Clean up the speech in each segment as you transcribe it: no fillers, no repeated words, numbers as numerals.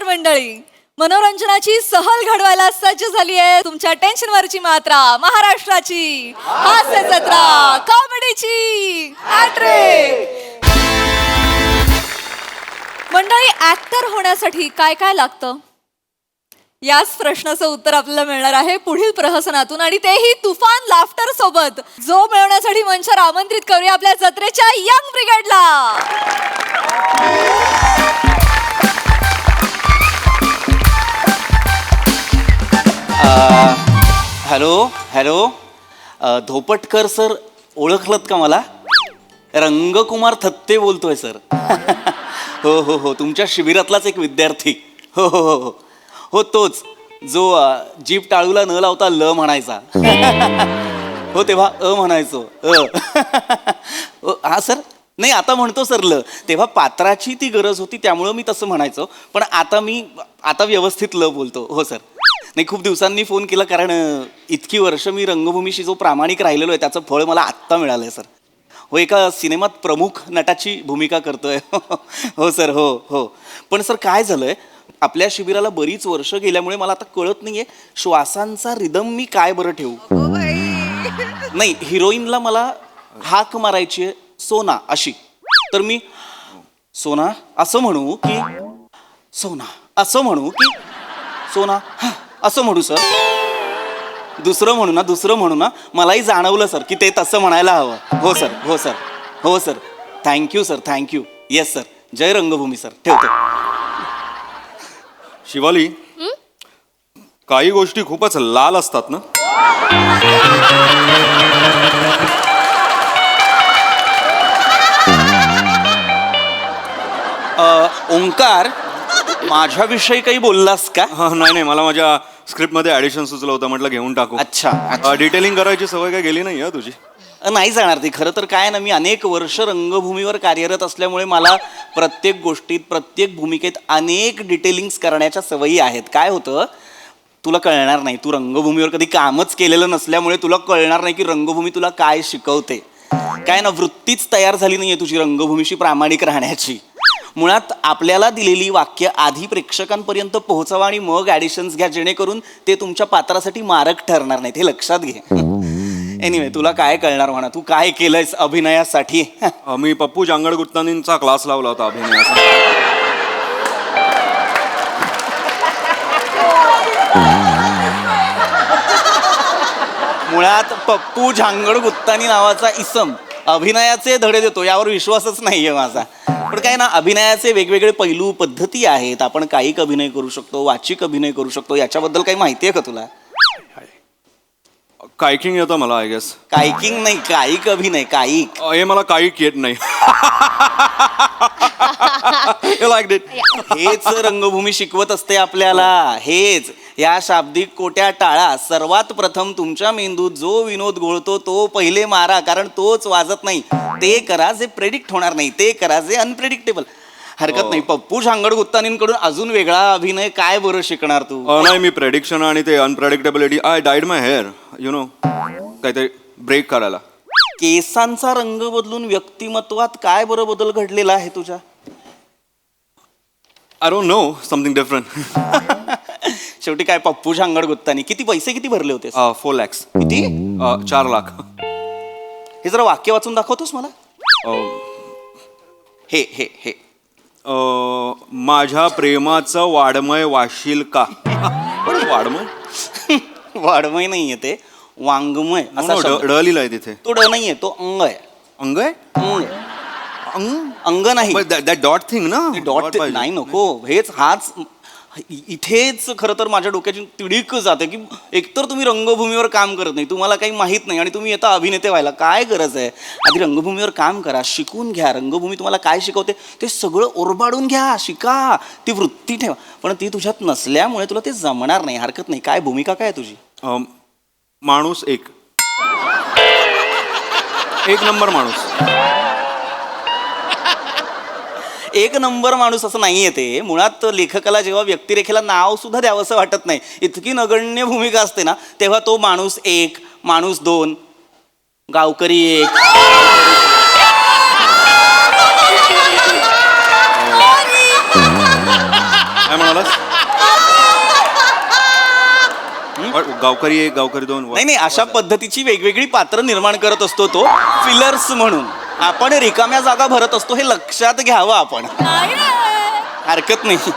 मंडळी, मनोरंजनाची सहल घडवायला सज्ज झाली आहे तुमच्या टेन्शनवरची मात्रा, महाराष्ट्राची हास्य जत्रा, कॉमेडीची हॅट्रिक. मंडळी, ऍक्टर होण्यासाठी काय काय लागतं? याच प्रश्नाचं उत्तर आपल्याला मिळणार आहे पुढील प्रहसनातून, आणि तेही तुफान लाफ्टर सोबत. जो मिळवण्यासाठी मंचावर आमंत्रित करूया आपल्या जत्रेच्या यंग ब्रिगेडला. हॅलो हॅलो, धोपटकर सर ओळखलत का मला? रंगकुमार थत्ते बोलतोय सर. हो हो हो, तुमच्या शिबिरातलाच एक विद्यार्थी. हो हो हो हो, तोच जो जीभ टाळूला न लावता ल म्हणायचा. हो, तेव्हा म्हणायचो. हा सर, नाही आता म्हणतो सर ल. तेव्हा पात्राची ती गरज होती त्यामुळं मी तसं म्हणायचो, पण आता व्यवस्थित ल बोलतो. हो सर. नाही, खूप दिवसांनी फोन केला कारण इतकी वर्ष मी रंगभूमीशी जो प्रामाणिक राहिलेलो आहे त्याचं फळ मला आत्ता मिळालं आहे सर. हो, एका सिनेमात प्रमुख नटाची भूमिका करतोय. हो सर, हो हो. पण सर काय झालंय, आपल्या शिबिराला बरीच वर्ष गेल्यामुळे मला आता कळत नाहीये श्वासांचा रिदम मी काय बरं ठेवू. नाही, हिरोईनला मला हाक मारायची आहे सोना अशी, तर मी सोना असं म्हणू की सोना असं म्हणू की सोना असं म्हणू सर? दुसरं म्हणू ना. मलाही जाणवलं सर की ते तसं म्हणायला हवं. हो सर, हो सर, हो sir. Thank you sir, thank you. Yes sir. जय रंगभूमी सर. ठेवतो. शिवाली, काही गोष्टी खूपच लाल असतात ना. ओंकार, माझ्याविषयी काही बोललास का? नाही, मला माझ्या स्क्रिप्टमध्ये ॲडिशन सुचलं होतं, म्हटलं घेऊन टाकू. अच्छा. डिटेलिंग करायची सवय काय गेली नाही तुझी? नाही जाणार ती. खरं तर काय ना, मी अनेक वर्ष रंगभूमीवर कार्यरत असल्यामुळे मला प्रत्येक गोष्टीत, प्रत्येक भूमिकेत अनेक डिटेलिंग्स करण्याच्या सवयी आहेत. काय होतं, तुला कळणार नाही, तू रंगभूमीवर कधी कामच केलेलं नसल्यामुळे तुला कळणार नाही की रंगभूमी तुला काय शिकवते. काय ना, वृत्तीच तयार झाली नाहीये तुझी रंगभूमीशी प्रामाणिक राहण्याची. मुळात आपल्याला दिलेली वाक्य आधी प्रेक्षकांपर्यंत पोहोचवा आणि मग ॲडिशन्स घ्या, जेणेकरून ते तुमच्या पात्रासाठी मारक ठरणार नाहीत. हे लक्षात घे. एनिवे, तुला काय कळणार म्हणा, तू काय केलंयस अभिनयासाठी? मी पप्पू जांगड गुत्तानींचा क्लास लावला होता अभिनयाचा. मुळात पप्पू झांगड गुत्तानी नावाचा इसम अभिनयाचे धडे देतो यावर विश्वासच नाहीये माझा. पण काय ना, अभिनयाचे वेगवेगळे पैलू, पद्धती आहेत. आपण कायिक अभिनय करू शकतो, वाचिक अभिनय करू शकतो. याच्याबद्दल काही माहिती आहे का तुला? कायकिंग येतं मला, आय गेस. कायकिंग नाही, कायिक अभिनय. कायिक हे मला कायिक येत नाही. हेच रंगभूमी शिकवत असते आपल्याला. हेच या शाब्दिक कोट्या टाळा. सर्वात प्रथम तुमच्या मेंदूत जो विनोद घोळतो तो पहिले मारा, कारण तोच वाजत नाही. ते करा जे प्रेडिक्ट होणार नाही, ते करा जे अनप्रेडिक्टेबल. हरकत नाही. पप्पू झांगड गुत्तानींकडून अजून वेगळा अभिनय काय बरं शिकणार तू? नाही, मी प्रेडिक्शन आणि ते unpredictability, I died my hair, you know, काहीतरी ब्रेक करायला. केसांचा रंग बदलून व्यक्तिमत्वात काय बरं बदल घडलेला आहे तुझ्या? I don't know, something different. शेवटी काय, पप्पू झांगड गुत्तानी. पैसे किती भरले होते? 4 lakhs. किती? 4 लाख. हे जरा वाक्य वाचून दाखवतोस मला? हे हे हे माझ्या प्रेमाचं वाडमय वाशील का? वाडमय? वाडमय नाहीये ते, वाङ्मय असा शब्द. ड लिहिलाय तिथे. तो ड नाहीये, तो अंग आहे. अंग आहे? अंग नाही. दॅट डॉट थिंग ना. डॉट नाही, नको. हाच इथेच खरं तर माझ्या डोक्याची तिडीक जाते की एकतर तुम्ही रंगभूमीवर काम करत नाही, तुम्हाला काही माहीत नाही, आणि तुम्ही येता अभिनेते व्हायला. काय गरज आहे? आधी रंगभूमीवर काम करा, शिकून घ्या. रंगभूमी तुम्हाला काय शिकवते ते सगळं ओरबाडून घ्या, शिका, ती वृत्ती ठेवा. पण ती तुझ्यात नसल्यामुळे तुला ते जमणार नाही. हरकत नाही. काय भूमिका काय तुझी? माणूस एक नंबर माणूस. एक नंबर माणूस असं नाहीये ते. मुळात लेखकाला जेव्हा व्यक्तिरेखेला नाव सुद्धा द्यावंसं वाटत नाही, इतकी नगण्य भूमिका असते ना, तेव्हा तो माणूस एक, माणूस दोन, गावकरी एक. काय म्हणालास? गावकरी एक, गावकरी दोन. नाही नाही, अशा पद्धतीची वेगवेगळी पात्र निर्माण करत असतो तो फिलर्स म्हणून. आपण रिकाम्या जागा भरत असतो हे लक्षात घ्यावं आपण. नाही रे. हरकत नाही.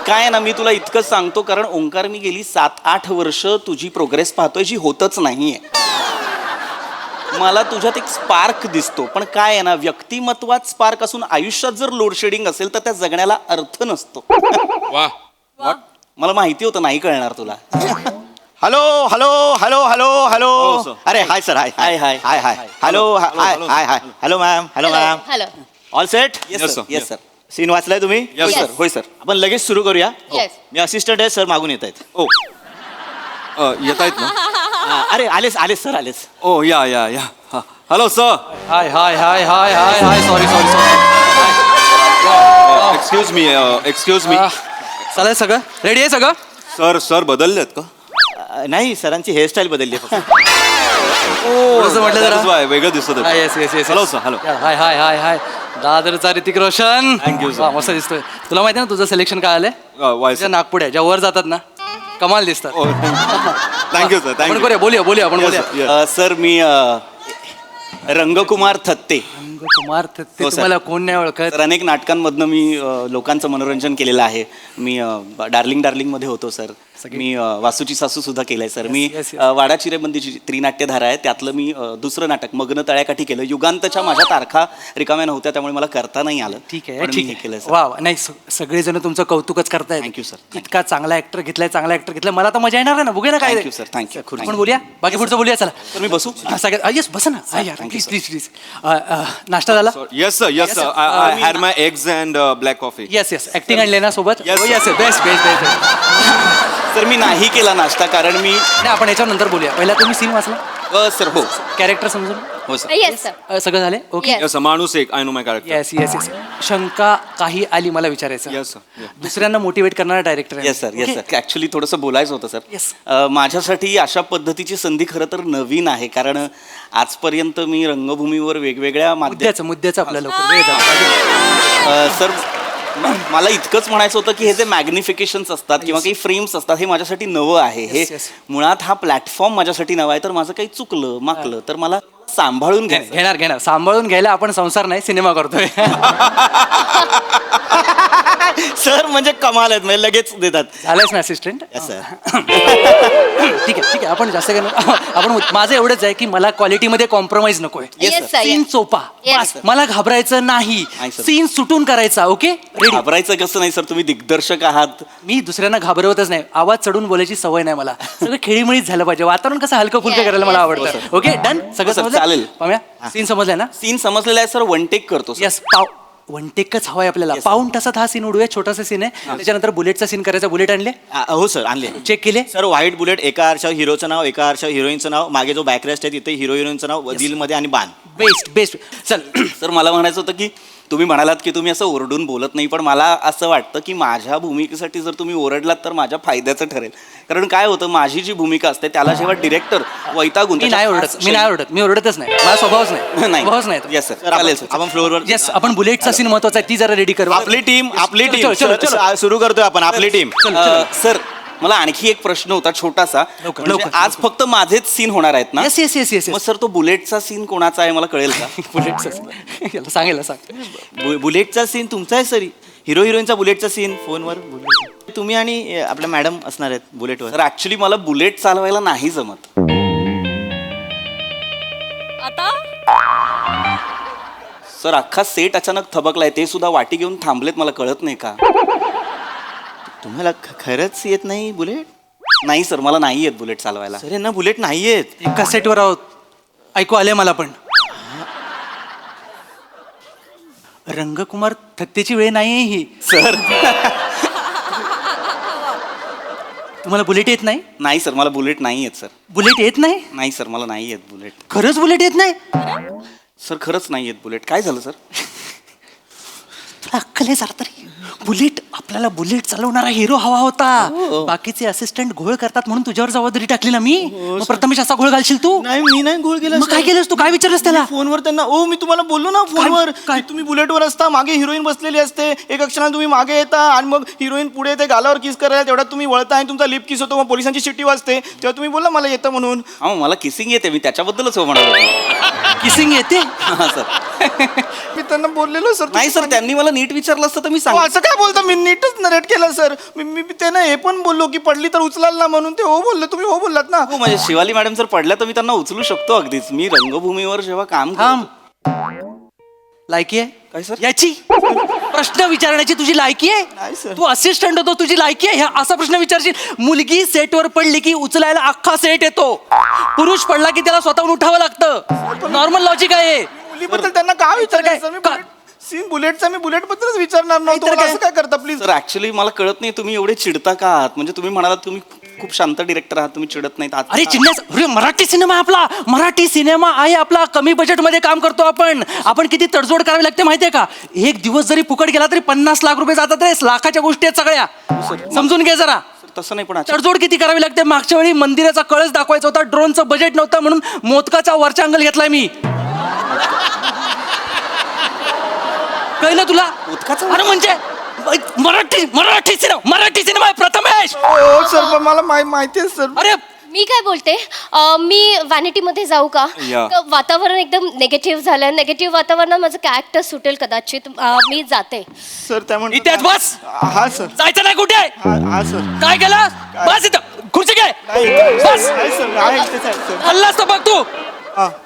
काय आहे ना, मी तुला इतकंच सांगतो कारण ओंकार मी गेली 7-8 वर्ष तुझी प्रोग्रेस पाहतोय जी होतच नाहीये. मला तुझ्यात एक स्पार्क दिसतो, पण काय आहे ना, व्यक्तिमत्वात स्पार्क असून आयुष्यात जर लोडशेडिंग असेल तर त्या जगण्याला अर्थ नसतो. वा. मला माहिती होतं नाही कळणार तुला. Hello hello hello hello hello. हो, sir. अरे hi sir, hi hi, hi. Hi hi hello hi hi hi hello ma'am hello ma'am. Hello. All set. Yes Yes, sir, sir. Yes sir. Scene वाचलाय तुम्ही? होय Yes. Sir, होय sir. आपण लगेच सुरू करूया. Yes. मी असिस्टंट आहे, सर मागून येत आहेत. ओ येत आहेत ना? अरे आलेच आलेच सर आलेच. ओ या. Hello sir. Hi hi hi hi hi hi sorry excuse me. चालेल सगळं रेडी आहे सगळं. सर बदललेत का? नाही, सरांची हेअरस्टाईल बदलली आहे फक्त. थोडंसं म्हटलं जरा. That is why, वेगळं दिसत होतं. Yes hello sir, hello. Hi hi hi hi दादरचा Hrithik Roshan. Thank you, sir. वा, मस्त दिसतोय. तुला माहिती आहे ना तुझं सिलेक्शन काय आलंय? वाय तुझ्या नागपुड्या ज्या वर जातात ना कमाल दिसतात. थँक्यू सर, आपण थँक्यू. करूया बोलूया आपण बोलूया. सर मी रंगकुमार थत्ते. कुमार ते हो, sir. तुम्हाला कोण नाही ओळखत. तर अनेक नाटकांमधनं मी लोकांचं मनोरंजन केलेलं आहे. मी डार्लिंग मध्ये होतो सर. मी वासूची सासू सुद्धा केलंय सर. मी yes, yes. वाडा चिरेबंदीची त्रिनाट्यधारा आहे त्यातलं मी दुसरं नाटक मग्न तळ्याकाठी केलं. युगांतच्या माझ्या तारखा रिकाम्या नव्हत्या त्यामुळे मला करता नाही आलं. ठीक आहे पण मी ठीक हे आहे. केलं सर. वा वा. नाही सगळेजण तुमचं कौतुकच करतायत. Thank you, sir. Thank you. इतका चांगला ऍक्टर घेतलाय मला तर मजा येणार आहे ना. बघूया ना काय Thank you, sir. Thank you. आपण बोलूया बाकी पुढचं बोलूया चला. तर मी बसू. सगळ्यात येस बस ना. thank you, प्लीज प्लीज नाश्ता झाला. Yes sir. sir. I had my eggs and black coffee. Yes acting आणले ना सोबत. Yes, sir. Yes best sir मी नाही केला नाश्ता कारण मी नाही आपण याच्यावर नंतर बोलूया. पहिला तुम्ही सीन वाचला सर हो कॅरेक्टर समजून हो सर. Yes sir. सगळं झाले ओके. Yes. येस माणूस एक, I know my character. Yes शंका काही आली मला विचारायचं. Yes, sir. Yeah. दुसऱ्यांना मोटिवेट करणारा director yes sir, yes sir. Actually थोडंसं बोलायचं होतं Yes. सर. माझ्यासाठी अशा पद्धतीची संधी खरं तर नवीन आहे कारण आजपर्यंत मी रंगभूमीवर वेगवेगळ्या मुद्द्याचं आपल्याला लवकर वेळ झाला. सर मला इतकंच म्हणायचं होतं की हे जे मॅग्निफिकेशन्स असतात किंवा काही फ्रेम्स असतात हे माझ्यासाठी नवं आहे. हे yes. मुळात हा प्लॅटफॉर्म माझ्यासाठी नवा आहे. तर माझं काही चुकलं माकलं तर मला सांभाळून घ्यायचं. घेणार सांभाळून घ्यायला आपण संसार नाही सिनेमा करतोय. सर म्हणजे कमाल आहेत, म्हणजे लगेच देतात. झालंच ना असिस्टंट. Yes, sir. ठीक आहे आपण जास्त काय नको. आपण माझं एवढंच आहे की मला क्वालिटीमध्ये कॉम्प्रोमाइज नकोय. Yes, Yes, sir. sir. Scene चोपा Yes, बस. sir. मला घाबरायचं नाही. नाही, sir. सीन सुटून करायचा. Okay ready. घाबरायचं कसं नाही सर, तुम्ही दिग्दर्शक आहात. मी दुसऱ्यांना घाबरवतच नाही. आवाज चढून बोलायची सवय नाही मला. सगळं खेळीमेळीच झालं पाहिजे. वातावरण कसं हलकं फुलकं Yeah, करायला मला yes, आवडतं. ओके डन सगळं हो, sir, समजलं? चालेल. पाम्या सीन समजलाय ना. सीन समजलेला आहे सर, वन टेक करतो sir. यस वन टेकच हवाय आपल्याला. Yes, sir. पाऊण तासात हा सीन उडूया. छोटासा सीन आहे. त्याच्यानंतर बुलेटचा सीन करायचा. बुलेट आणले हो सर, आणले. चेक केले. सर व्हाईट बुलेट, एका आरशावर हिरोचं नाव, एका आरशावर हिरोईनचं नाव, मागे जो बॅकरेस्ट आहे तिथे हिरो हिरोईनचं नाव, दिलमध्ये आणि बाण. बेस्ट चल. सर मला म्हणायचं होतं की तुम्ही म्हणालात की तुम्ही असं ओरडून बोलत नाही, पण मला असं वाटतं की माझ्या भूमिकेसाठी जर तुम्ही ओरडलात तर माझ्या फायद्याचं ठरेल. कारण काय होतं, माझी जी भूमिका असते त्याला जेव्हा डिरेक्टर वैतागून मी नाही ओरडत. मी ओरडतच नाही. माझा स्वभावच नाही. नाही. स्वभावच नाही. येस सर, सर चालेल सर. आपण फ्लोअरवर. येस आपण बुलेटचा सीन महत्वाचा आहे. ती जरा रेडी कर. आपली टीम चलो, चलो, चलो. सुरू करतोय आपण आपली टीम. सर मला आणखी एक प्रश्न होता छोटासा. लवकर, म्हणजे लवकर, आज फक्त माझेच सीन होणार आहेत ना? येस मग सर तो बुलेटचा सीन कोणाचा आहे मला कळेल का? बुलेटचा याला सांगेल सांग. बुलेटचा सीन तुमचा आहे सर. हिरो हिरोईनचा बुलेटचा सीन फोनवर. तुम्ही आणि आपल्या मॅडम असणार आहेत बुलेटवर. सर ऍक्च्युली मला बुलेट चालवायला नाही जमत. आता सर अख्खा सेट अचानक थबकलाय, ते सुद्धा वाटी घेऊन थांबलेत, मला कळत नाही का? तुम्हाला खरंच येत नाही बुलेट? नाही सर, मला नाही येत बुलेट चालवायला. सर यांना बुलेट नाही येत. एका सेटवर आहोत. ऐकू आले मला पण. रंगकुमार थत्तेची वेळ नाही ही. सर तुम्हाला बुलेट येत नाही? नाही सर, मला बुलेट नाही येत सर. बुलेट येत नाही? नाही सर, मला नाही येत बुलेट. खरंच बुलेट येत नाही? सर खरंच नाही येत बुलेट. काय झालं सर? तुला अक्कल आहे जरा तरी? बुलेट, आपल्याला बुलेट चालवणारा हिरो हवा होता. बाकीचे असिस्टंट घोळ करतात म्हणून तुझ्यावर जबाबदारी टाकली ना मी. मग प्रथमेश असा घोळ घालशील तू? नाही, मी नाही घोळ केला. मग काय केलंस तू? काय विचारलंस त्याला? फोनवर त्यांना, ओ मी तुम्हाला बोललो ना फोनवर, काय? की तुम्ही बुलेटवर असता, मागे हिरोईन बसलेली असते, एक क्षणात तुम्ही मागे येता आणि मग हिरोईन पुढे येते गालावर किस करायला, तेवढ्यात तुम्ही वळता आणि तुमचा लिप किस होतो, मग पोलिसांची शिट्टी वाजते, तेव्हा तुम्ही बोलला मला येतं म्हणून. हा मला किसिंग येते, मी त्याच्याबद्दलच हो म्हणालो. किसिंग येते? हा सर. मी त्यांना बोललेलो सर. नाही सर, त्यांनी मला नीट विचारलं असतं तर मी अहो, असं काय बोलता? मी नीटच नरेट केलं सर. मी त्यांना हे पण बोललो की पडली तर उचलाल ना म्हणून, ते हो बोलले, तुम्ही हो बोललात ना. हो म्हणजे शिवाली मॅडम जर पडल्या तर मी त्यांना उचलू शकतो अगदीच. मी रंगभूमीवर जेव्हा काम थांब. करतो. लायकी आहे काय सर? याची? प्रश्न विचारण्याची तुझी लायकी आहे? नाही सर. तू असिस्टंट होतो, तुझी लायकी आहे? ह्या असा प्रश्न विचारशील? मुलगी सेटवर पडली की उचलायला अख्खा सेट येतो. पुरुष पडला की त्याला स्वतःहून उठावं लागतं. नॉर्मल लॉजिक आहे. मुलीबद्दल त्यांना का विचारायचं? काय? मी का? सीन बुलेटचा मी बुलेट बद्दलच विचारणार नव्हतो. नाहीतर मला काय? असं काय करता प्लीज? सर ऍक्च्युली मला कळत नाही तुम्ही एवढे चिडता का आहात. म्हणजे तुम्ही म्हणालात तुम्ही खूप शांत डिरेक्टर आहात, तुम्ही चिडत नाहीत. अरे चिन्हस, अरे मराठी सिनेमा आहे आपला. मराठी सिनेमा आहे आपला. कमी बजेट मध्ये काम करतो आपण किती तडजोड करावी लागते माहितीये का? एक दिवस जरी फुकट गेला तरी 50 लाख रुपये जातात रे. लाखाच्या गोष्टी आहेत सगळ्या. समजून घे जरा. तसं नाही पण तडजोड किती करावी लागते. मागच्या वेळी मंदिराचा कळस दाखवायचा होता, ड्रोनचं बजेट नव्हतं म्हणून मोदकाचा वरचा अंगल घेतलाय मी. कळलं तुला? मोदकाचा? अरे म्हणजे मराठी सिनेमा आहे प्रथमेश. हो सर, पण मला माहिती आहे सर. अरे मी काय बोलते, मी व्हॅनिटीमध्ये जाऊ का? या. वातावरण एकदम निगेटिव्ह झालं. निगेटिव्ह वातावरणात माझं कॅरेक्टर सुटेल कदाचित. मी जाते. सर त्या इथेच बस. हा सर. जायचं नाही कुठे? हा सर. काय केलं? बस इथं. खुर्ची घे. बस. नाही सर, आहे इथेच आहे सर. हल्लास तर बघ तू.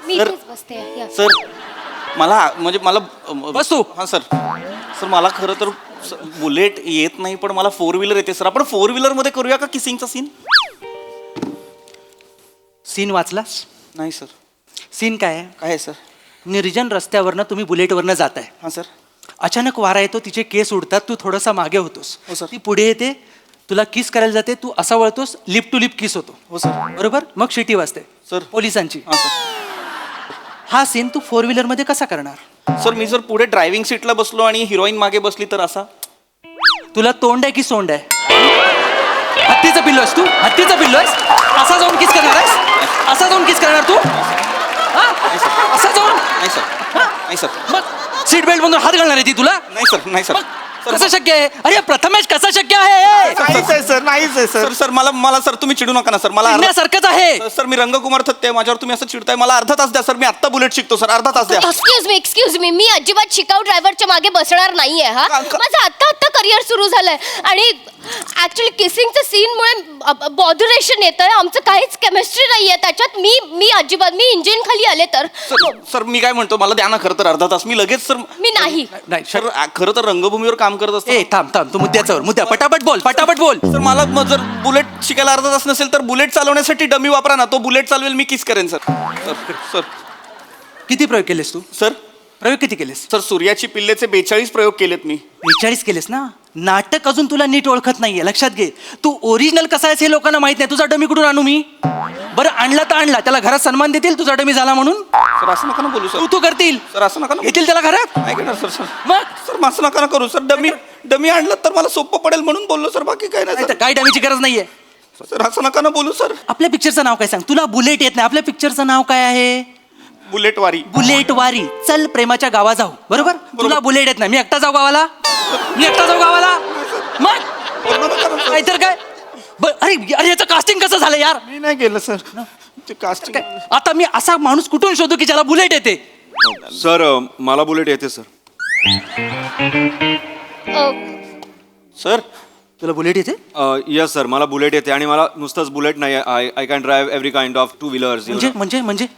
मी सर- इथेच बसते. या. सर मला म्हणजे मला बस तू. हा सर. सर मला खरं तर बुलेट येत नाही पण मला 4 व्हीलर येते सर. आपण 4 व्हीलर मध्ये करूया का किसिंगचा सीन? सीन वाचलास? नाही सर. सीन काय आहे? काय आहे सर? निर्जन रस्त्यावरनं तुम्ही बुलेटवरनं जाताय. हा सर. अचानक वारा येतो, तिचे केस उडतात, तू थोडासा मागे होतोस. हो सर. ती पुढे येते, तुला किस करायला जाते, तू असा वळतोस, लिप टू लिप किस होतो. हो सर. बरोबर? मग शिटी वाजते सर. पोलिसांची. हा सर. हा सीन तू 4 व्हीलर मध्ये कसा करणार? सर मी जर पुढे ड्रायव्हिंग सीटला बसलो आणि हिरोईन मागे बसली तर असा? तुला तोंड आहे की सोंड आहे? हत्तीचं पिल्लो आहेस तू? हत्तीचं पिल्लो आहेस? असा जाऊन किस करणार आहेस? असा जाऊन किस करणार तू? हा? असा जाऊन? नाही सर. नाही सर. मग सीट बेल्ट मधून हात घालणार आहे ती तुला? नाही सर. नाही सर. कसं शक्य आहे? अरे प्रथमेश कसं शक्य आहे? नाहीच आहे सर, नाहीच आहे सर. सर सर मला सर तुम्ही चिडू नका ना सर. मला चिडण्यासारखंच आहे. सर मी रंगकुमार थत्ते, माझ्यावर तुम्ही असं चिडताय. मला अर्धा तास द्या सर. मी आत्ता बुलेट शिकतो सर. अर्धा तास द्या. Excuse me. मी अजिबात शिकाऊ ड्रायव्हरच्या मागे बसणार नाहीये. हा, का- माझं आत्ता करिअर सुरू झालंय आणि ऍक्च्युली किसिंगच्या सीनमुळे बॉड्युरेशन येतंय. आमचं काहीच केमिस्ट्री नाहीये त्याच्यात. मी अजिबात मी इंजिन खाली आले तर सर मी काय म्हणतो, मला द्या ना खरं तर अर्धा तास. मी लगेच सर. मी नाही. नाही सर खरं तर रंगभूमीवर काम करत असतो. ए थांब तू मुद्द्या पटापट बोल. सर मला जर बुलेट शिकायला अर्धा तास नसेल तर बुलेट चालवण्यासाठी डमी वापरा ना. तो बुलेट चालवेल, मी किस करेन सर. सर किती प्रयोग केलेस तू? सर प्रयोग किती केलेस? सर सूर्याची पिल्लेचे 42 प्रयोग केलेत मी. 42 केलेस ना? नाटक अजून तुला नीट ओळखत नाहीये, लक्षात घे. तू ओरिजिनल कसा आहेस हे लोकांना माहित नाही. तुझा डमी कुठून आणू मी? बरं आणला तर आणला, त्याला घरात सन्मान देतील तुझा डमी झाला म्हणून? सर असं नका ना बोलू सर. तू करतील, सर असं नका ना. येतील त्याला घरात. नाही करणार सर. सर मग सर असं नका ना करू सर. डमी आणलं तर मला सोपं पडेल म्हणून बोललो सर. बाकी काय नाही नाही तर सर. काय डमीची गरज नाहीये. सर असं नका ना बोलू सर. आपल्या पिक्चरचं नाव काय सांग? तुला बुलेट येत नाही, आपल्या पिक्चरचं नाव काय आहे? बुलेट वारी. बुलेट वारी. चल प्रेमाच्या गावा जाऊ. बरोबर? तुला बुलेट येत नाही, मी एकटा जाऊ गावाला? मग नाहीतर काय? अरे याचं कास्टिंग कसं झालं यार? मी नाही केलं सर. ते कास्टिंग. आता मी असा माणूस कुठून शोधू की ज्याला बुलेट येते? सर मला बुलेट येते सर. सर तुला बुलेट येते? यस सर, मला बुलेट येते आणि मला नुसतंच बुलेट नाही, I can drive every kind of 2 wheelers.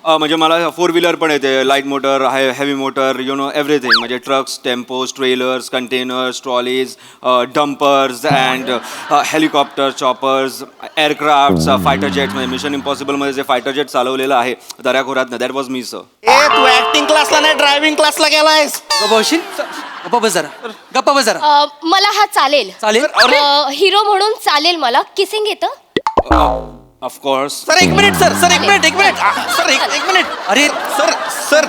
म्हणजे मला 4 व्हीलर पण येते, light motor, heavy motor, everything. म्हणजे trucks, tempos, trailers, containers, trolleys, dumpers and helicopter, choppers, aircraft, fighter jets. म्हणजे मिशन इम्पॉसिबलमध्ये जे फायटर जेट चालवलेलं आहे दऱ्याखोऱ्यात, दॅट वॉज मी सर. ए तू ऍक्टिंग क्लासला नाही ड्रायव्हिंग क्लासला गेलायस. गप्पा बस जरा. मला हा चालेल. हिरो म्हणून चालेल मला. किसिंग येतं? ऑफकोर्स. सर एक मिनिट. सर एक मिनिट. सर एक मिनिट. अरे सर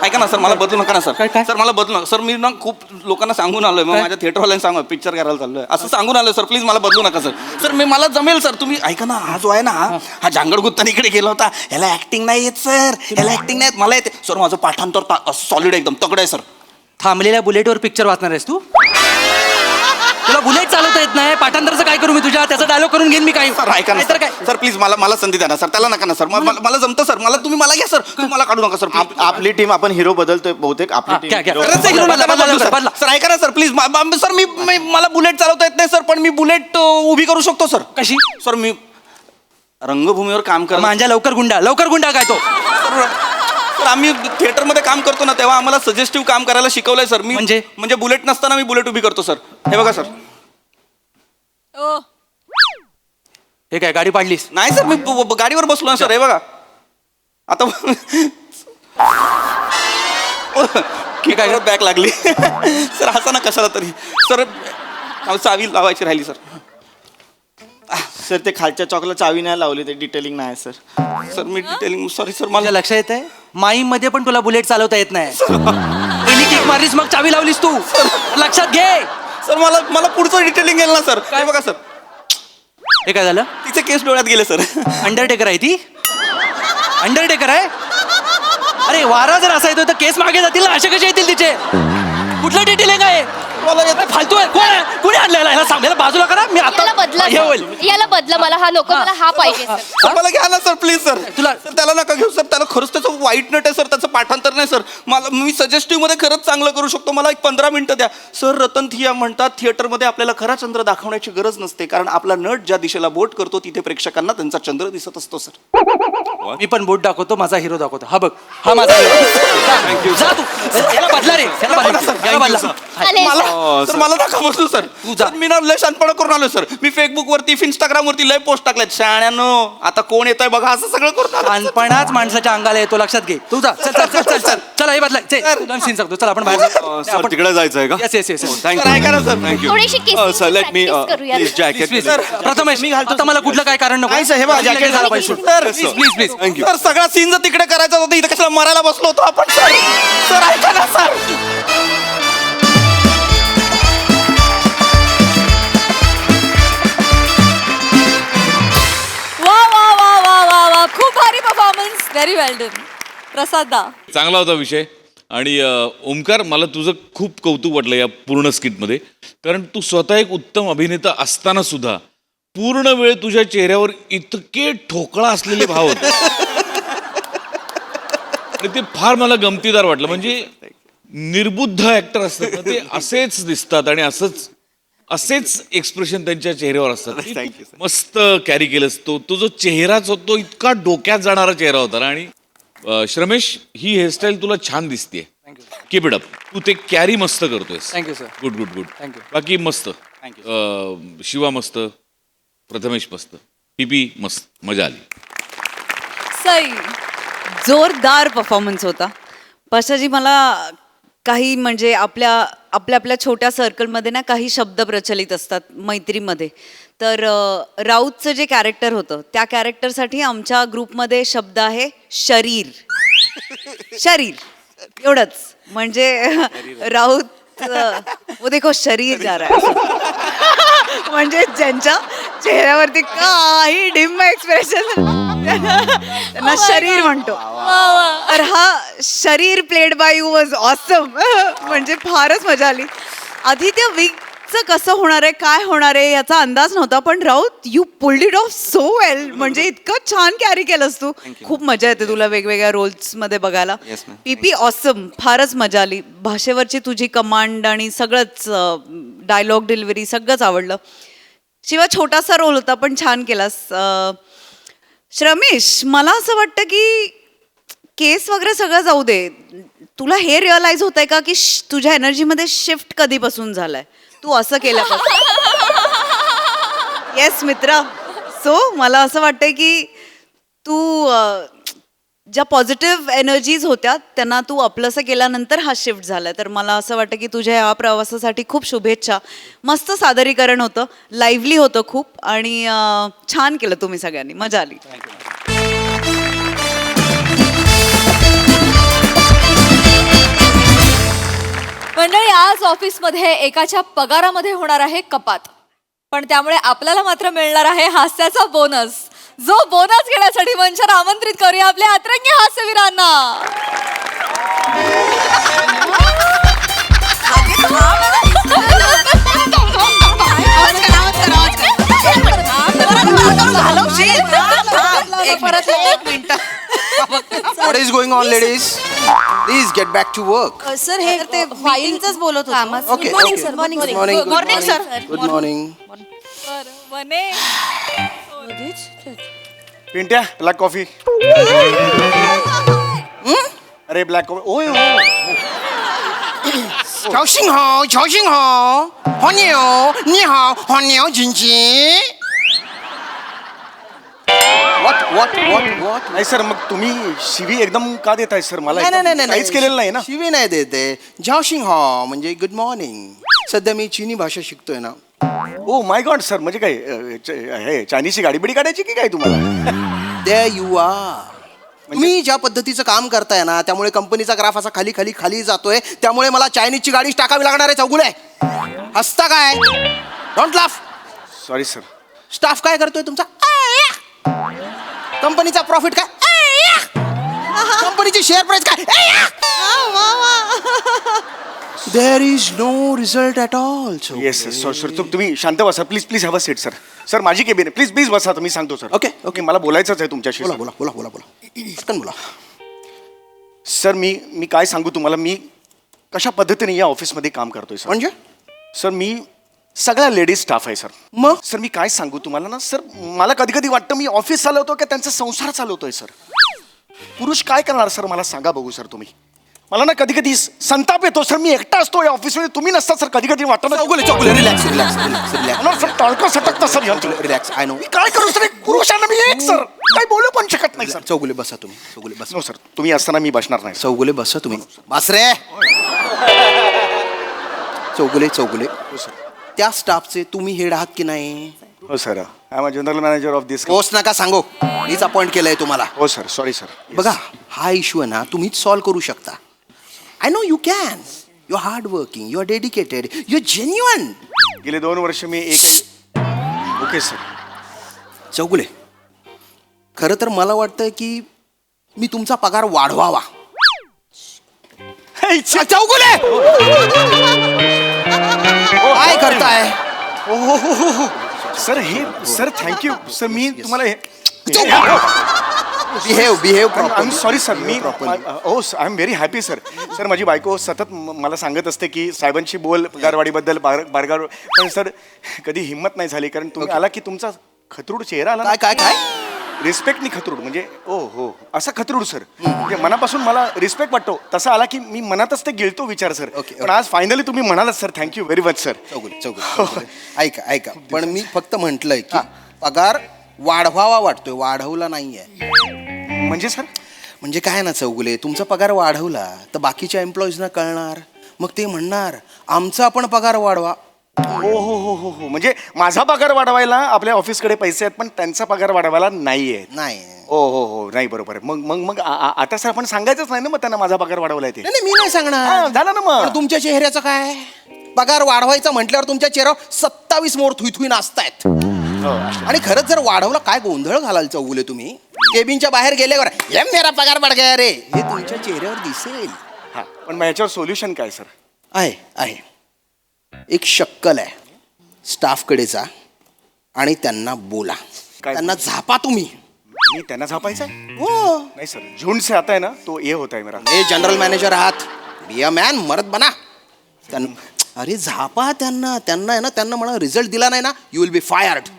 ऐका ना सर, मला बदलू नका ना सर. काय? सर मला बदलू नका सर. मी ना खूप लोकांना सांगून आलोय, मग माझ्या थिएटरवाल्यांनी सांगा पिक्चर करायला चाललोय असं सांगून आलोय सर. प्लीज मला बदलू नका सर. सर मला जमेल सर. तुम्ही ऐका ना, हा जो आहे ना हा झांगड गुत्तान इकडे गेला होता, ह्याला ऍक्टिंग नाही येत सर, ह्याला ऍक्टिंग नाही येत. मला येते सर. माझं पाठांतर सॉलिड एकदम तगड आहे सर. थांबलेल्या बुलेटवर पिक्चर वाचणार आहेस तू? तुला बुलेट चालवता येत नाही, पाठांतरचं काय करू मी तुझ्या? त्याचा डायलॉग करून घेईन मी काय? सर ऐका ना तर काय? सर प्लीज मला संधी द्या ना सर. त्याला नका ना सर. मला जमतं सर. तुम्ही मला घ्या सर. तुम्ही मला काढू नका सर. आपली टीम आपण हिरो बदलतोय बहुतेक. आपली घ्या, घ्या. टीम खरंच आहे, बदला, बदला, बदलू, सर. बदला. सर ऐका ना सर प्लीज. सर मला बुलेट चालवता येत नाही सर, पण मी बुलेट उभी करू शकतो सर. कशी? सर मी रंगभूमीवर काम कर. मांजा लवकर गुंडा काय तो? सर आम्ही थिएटरमध्ये काम करतो ना, तेव्हा आम्हाला सजेस्टिव्ह काम करायला शिकवलंय सर. मी म्हणजे बुलेट नसताना मी बुलेट उभी करतो सर. हे बघा सर. ओ हे काय गाडी पाडलीस? नाही सर, मी गाडीवर बसलो ना सर. हे बघा आता काय बॅक लागली सर. हसा ना कशाला तरी सर. चावी लावायची राहिली सर. सर ते खालच्या चॉकला चावी नाही लावली, ते डिटेलिंग नाही सर. सर मी डिटेलिंग सॉरी सर. माझ्या मला लक्षात येत आहे, माईम मध्ये पण तुला बुलेट चालवता येत नाही. पहिली किक मारलीस मग चावी लावलीस तू. लक्षात घे सर. मला पुढचं डिटेलिंग गेलं ना सर. काय बघा सर, हे काय झालं? तिचे केस डोळ्यात गेले सर. अंडरटेकर आहे ती? अंडरटेकर आहे? अरे वारा जर असा येतो तर केस मागे जातील ना, असे कसे येतील तिचे? कुठलं डिटेलिंग आहे? मला येतं. फालतू आहे. कोण आहे? कुणी आणलेला ह्याला? सांगायला बाजूला करा. मी याला बदला आता हे होईल. सर. याला बदला. मला हा नको, मला हा पाहिजे सर. सर, मला घ्या ना सर प्लीज सर. तुला- सर त्याला नका घेऊ सर. त्याला खरंच त्याचं वाईट नट आहे सर. त्याचं पाठांतर नाही सर. मी सजेस्टिव्ह मध्ये खरंच चांगलं करू शकतो. मला एक 15 मिनिटं द्या सर. रतन थिया म्हणतात थिएटरमध्ये आपल्याला खरा चंद्र दाखवण्याची गरज नसते, कारण आपला नट ज्या दिशेला बोट करतो तिथे प्रेक्षकांना त्यांचा चंद्र दिसत असतो सर. मी पण बोट दाखवतो, माझा हिरो दाखवतो. हा बघ, हा माझा हिरो. जा तू. याला बदला रे. याला बदला. याला बदला. चालेल सर. सर मला नका बसू सर. जा. मी ना लय शानपणा करून आलो सर. मी फेसबुक वरती इंस्टाग्राम वरती लय पोस्ट टाकल्यात. शाण्यानो आता कोण येतंय बघा असं सगळं करून आलो. लहानपणाच माणसाच्या अंगाला येतो, लक्षात घे. तू जा. चल चल चल चल चल. चला हे बदला. तुला सीन सांगतो. चल आपण बाहेर जाऊ. सर तिकडे जायचं आहे का? Yes yes yes. सर ऐका ना सर. थँक्यू. थोडीशी kissing sir let me practice करूया. Please jacket. प्लीज प्रथमेश, आता मला कुठलं काय कारण नको. नाही सर, हे बघा, jacket झालं पाहिजे. Sir please please please. Thank you. Sir सगळा सीन जर तिकडे करायचा होता, इथं कशाला मरायला बसलो होतो आपण सर. सर ऐका ना सर. वा वा वा वा वा वा, खूप भारी परफॉर्मन्स. व्हेरी वेल डन. प्रसाद दा. चांगला होता विषय. आणि ओमकार, मला तुझं खूप कौतुक वाटलं या पूर्ण स्किटमध्ये, कारण तू स्वतः एक उत्तम अभिनेता असताना सुद्धा पूर्ण वेळ तुझ्या चेहऱ्यावर इतके ठोकळा असलेले भाव होते. आणि ते फार मला गमतीदार वाटलं. म्हणजे निर्बुद्ध ऍक्टर असतात ना, ते असेच दिसतात आणि असेच एक्सप्रेशन त्यांच्या चेहऱ्यावर असतात. Thank you, sir. मस्त कॅरी केलंस. तो जो चेहराच होता तो इतका डोक्यात जाणारा चेहरा होता ना. आणि श्रमेश, ही हेअरस्टाईल तुला छान दिसते. Keep it up. तू ते कॅरी मस्त करतोयस. Thank you sir. Good good good. Thank you. बाकी मस्त. शिवा मस्त, प्रथमेश मस्त, टीपी मस्त, मजा आली. सई. जोरदार परफॉर्मन्स होता. पाशाजी, मला काही म्हणजे आपल्या छोट्या सर्कलमध्ये ना काही शब्द प्रचलित असतात मैत्रीमध्ये. तर राऊतचं जे कॅरेक्टर होतं त्या कॅरेक्टरसाठी आमच्या ग्रुपमध्ये शब्द आहे शरीर. शरीर एवढंच. म्हणजे राऊत वो देखो शरीर जा रहा है. म्हणजे ज्यांच्या चेहऱ्यावरती काही डिम एक्सप्रेशन त्यांना शरीर म्हणतो. तर हा शरीर played by you was awesome. म्हणजे फारच मजा आली. आदित्य विकचं कसं होणार आहे, काय होणार आहे याचा अंदाज नव्हता, पण Raut you pulled it of so well. म्हणजे इतकं छान कॅरी केलंस तू. खूप मजा येते तुला वेगवेगळ्या रोल्स मध्ये बघायला. पीपी ऑसम. फारच मजा आली. भाषेवरची तुझी कमांड आणि सगळंच डायलॉग डिलिव्हरी सगळंच आवडलं. शिवाय छोटासा रोल होता पण छान केलास. श्रमेश, मला असं वाटतं की केस वगैरे सगळं जाऊ दे, तुला हे रिअलाइज होत आहे का की तुझ्या एनर्जीमध्ये शिफ्ट कधीपासून झालाय तू असं केल्यापासून? येस मित्रा. सो मला असं वाटतंय की तू ज्या पॉझिटिव्ह एनर्जीज होत्या त्यांना तू आपलंसं केल्यानंतर हा शिफ्ट झालाय. तर मला असं वाटतं की तुझ्या या प्रवासासाठी खूप शुभेच्छा. मस्त सादरीकरण होतं, लाईव्हली होतं खूप, आणि छान केलं तुम्ही सगळ्यांनी. मजा आली. मंडळी, आज ऑफिसमध्ये एकाच्या पगारामध्ये होणार आहे कपात, पण त्यामुळे आपल्याला मात्र मिळणार आहे हास्याचा बोनस. जो बोनस घेण्यासाठी मंचावर आमंत्रित करूया आपल्या अतरंगी हास्यवीरांना. What is going on, ladies? Please get back to work. Sir हे ते फाईलचंच बोलत होतो. Okay. Good morning, okay. sir. Morning, Good sir. morning. Good morning, sir. Good morning. वने पिंट्या ब्लॅक कॉफी. अरे ब्लॅक कॉफी. ओय What? नाही सर, मग तुम्ही शिवी एकदम का देताय सर मला? नाही काहीच केलेलं नाही ना. शिवी नाही देते. झाओशिंग हो म्हणजे गुड मॉर्निंग. सध्या मी चीनी भाषा शिकतोय ना. ओ माय गॉड सर, म्हणजे काय हे चायनीजची गाडी बिडी काढायची की काय तुम्हाला? There you are. तुम्ही ज्या पद्धतीचं काम करताय ना, त्यामुळे कंपनीचा ग्राफ असा खाली जातोय. त्यामुळे मला चायनीजची गाडीच टाकावी लागणार आहे. चौगुले हसता काय? Don't laugh. Sorry sir. Staff काय करतोय तुमचा? कंपनीचा प्रॉफिट काय? कंपनीची शेअर प्राइस काय? There is no result at all. Yes sir. Sir तुम्ही शांत बसा please. Please have a seat sir. Sir माझी केबिन आहे. प्लीज बसा. तुम्ही सांगतो सर. ओके. मला बोलायचंच आहे तुमच्याशी. बोला पटकन बोला. सर मी काय सांगू तुम्हाला, मी कशा पद्धतीने या ऑफिसमध्ये काम करतोय सर. म्हणजे सर मी सगळ्या लेडीज स्टाफ आहे सर. मग सर मी काय सांगू तुम्हाला ना सर, मला कधी कधी वाटतं मी ऑफिस चालवतो का त्यांचा संसार चालवतोय सर. पुरुष काय करणार सर, मला सांगा बघू सर तुम्ही. मला ना कधी कधी संताप येतो सर. मी एकटा असतो या ऑफिसमध्ये, तुम्ही नसता सर. कधी कधी वाटतं ना चौगुले रिलॅक्स. मला सर टाळकं सटकतं सर यांचं. रिलॅक्स. I know. मी काय करू सर, एक पुरुष आहे ना मी, एक सर काय बोलू पण शकत नाही सर. चौगुले बसा तुम्ही. चौगुले बसा. नो सर, तुम्ही असताना मी बसणार नाही. चौगुले बसा तुम्ही. बस रे. चौगुले हो सर. त्या स्टाफचे तुम्ही हेड आहात की नाही? हो sir. I am a general manager of this. Post नका सांगू. मीच अपॉइंट केलंय तुम्हाला. हो सर. Sorry sir. बघा, हा इश्यू आहे ना, तुम्हीच सॉल्व्ह करू शकता. I know you can. You are hard working, you are dedicated, you are genuine. गेले 2 वर्ष मी एक. Okay sir. चौगुले, खरं तर मला वाटतं की मी तुमचा पगार वाढवावा. चौगुले काय करताय? सर हे सर थँक्यू सर. मी तुम्हाला हे behave I am sorry sir. मी oh I am very happy sir. Sir माझी बायको सतत मला सांगत असते की साहेबांशी बोल पगारवाढीबद्दल बारगार. पण सर कधी हिंमत नाही झाली, कारण तुम्ही आला की तुमचा खतरूड चेहरा आला. काय काय काय? रिस्पेक्टनी खतरूड म्हणजे ओ हो असा खतरूड सर. म्हणजे मनापासून मला रिस्पेक्ट वाटतो तसा आला की मी मनातच ते गिळतो विचार सर. पण आज फायनली तुम्ही म्हणालात sir. Thank you very much sir. Chougule ऐका पण मी फक्त म्हटलंय की पगार वाढवावा वाटतोय, वाढवला नाहीये. म्हणजे सर म्हणजे काय ना चौगुले, तुमचा पगार वाढवला तर बाकीच्या एम्प्लॉईजना कळणार, मग ते म्हणणार आमचा पण पगार वाढवा. हो. म्हणजे माझा पगार वाढवायला आपल्या ऑफिसकडे पैसे आहेत, पण त्यांचा पगार वाढवायला नाहीये. नाही हो नाही बरोबर आहे. मग आता सर आपण सांगायचंच नाही ना मग त्यांना माझा पगार वाढवलाय ते. नाही, मी नाही सांगणार. झालं ना मग. पण तुमच्या चेहऱ्याचं काय? पगार वाढवायचा म्हटल्यावर तुमच्या चेहऱ्यावर 27 मोर थुई नाचतायत. आणि खरंच जर वाढवला काय गोंधळ घालाल चौगुले तुम्ही. केबिनच्या बाहेर गेल्यावर हे मेरा पगार बढ़ गया रे, हे तुमच्या चेहऱ्यावर दिसेल. हा पण मग याच्यावर सोल्युशन काय सर? आहे एक शक्कल आहे. स्टाफकडे जा आणि त्यांना बोला. काय? त्यांना झापा तुम्ही. मी त्यांना झापायचं आहे? हो. नाही सर, झुंड से आता है ना तो ये होता है मेरा. हे जनरल मॅनेजर आहात, बी अ मॅन, मरद बना. अरे झापा त्यांना आहे ना, त्यांना म्हणा रिझल्ट दिला नाही ना, यू विल बी फायर्ड.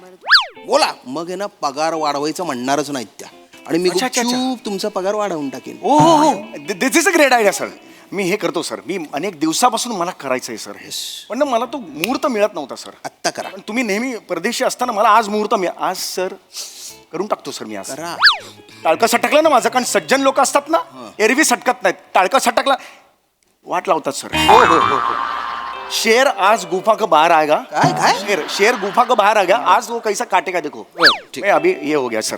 बोला. मग आहे ना पगार वाढवायचं म्हणणारच नाहीत त्या, आणि मी अच्छा. गुपचूप तुमचा पगार वाढवून टाकेन. हो this is a great idea sir. मी हे करतो सर. मी अनेक दिवसापासून मला करायचं आहे सर हे, पण ना मला तो मुहूर्त मिळत नव्हता सर. आत्ता करा. पण तुम्ही नेहमी परदेशी असताना मला आज मुहूर्त आज सर करून टाकतो सर मी आज. करा. टाळकं सटकलं ना माझं, कारण सज्जन लोक असतात ना एरवी सटकत नाहीत. टाळकं सटकला वाट लावतात सर. हो. शेर आज गुफा का बाहर आएगा. काय? शेर गुफा का बाहर आएगा. आज वो कैसा काटेगा देखो. ठीक. अभी ये हो गया सर.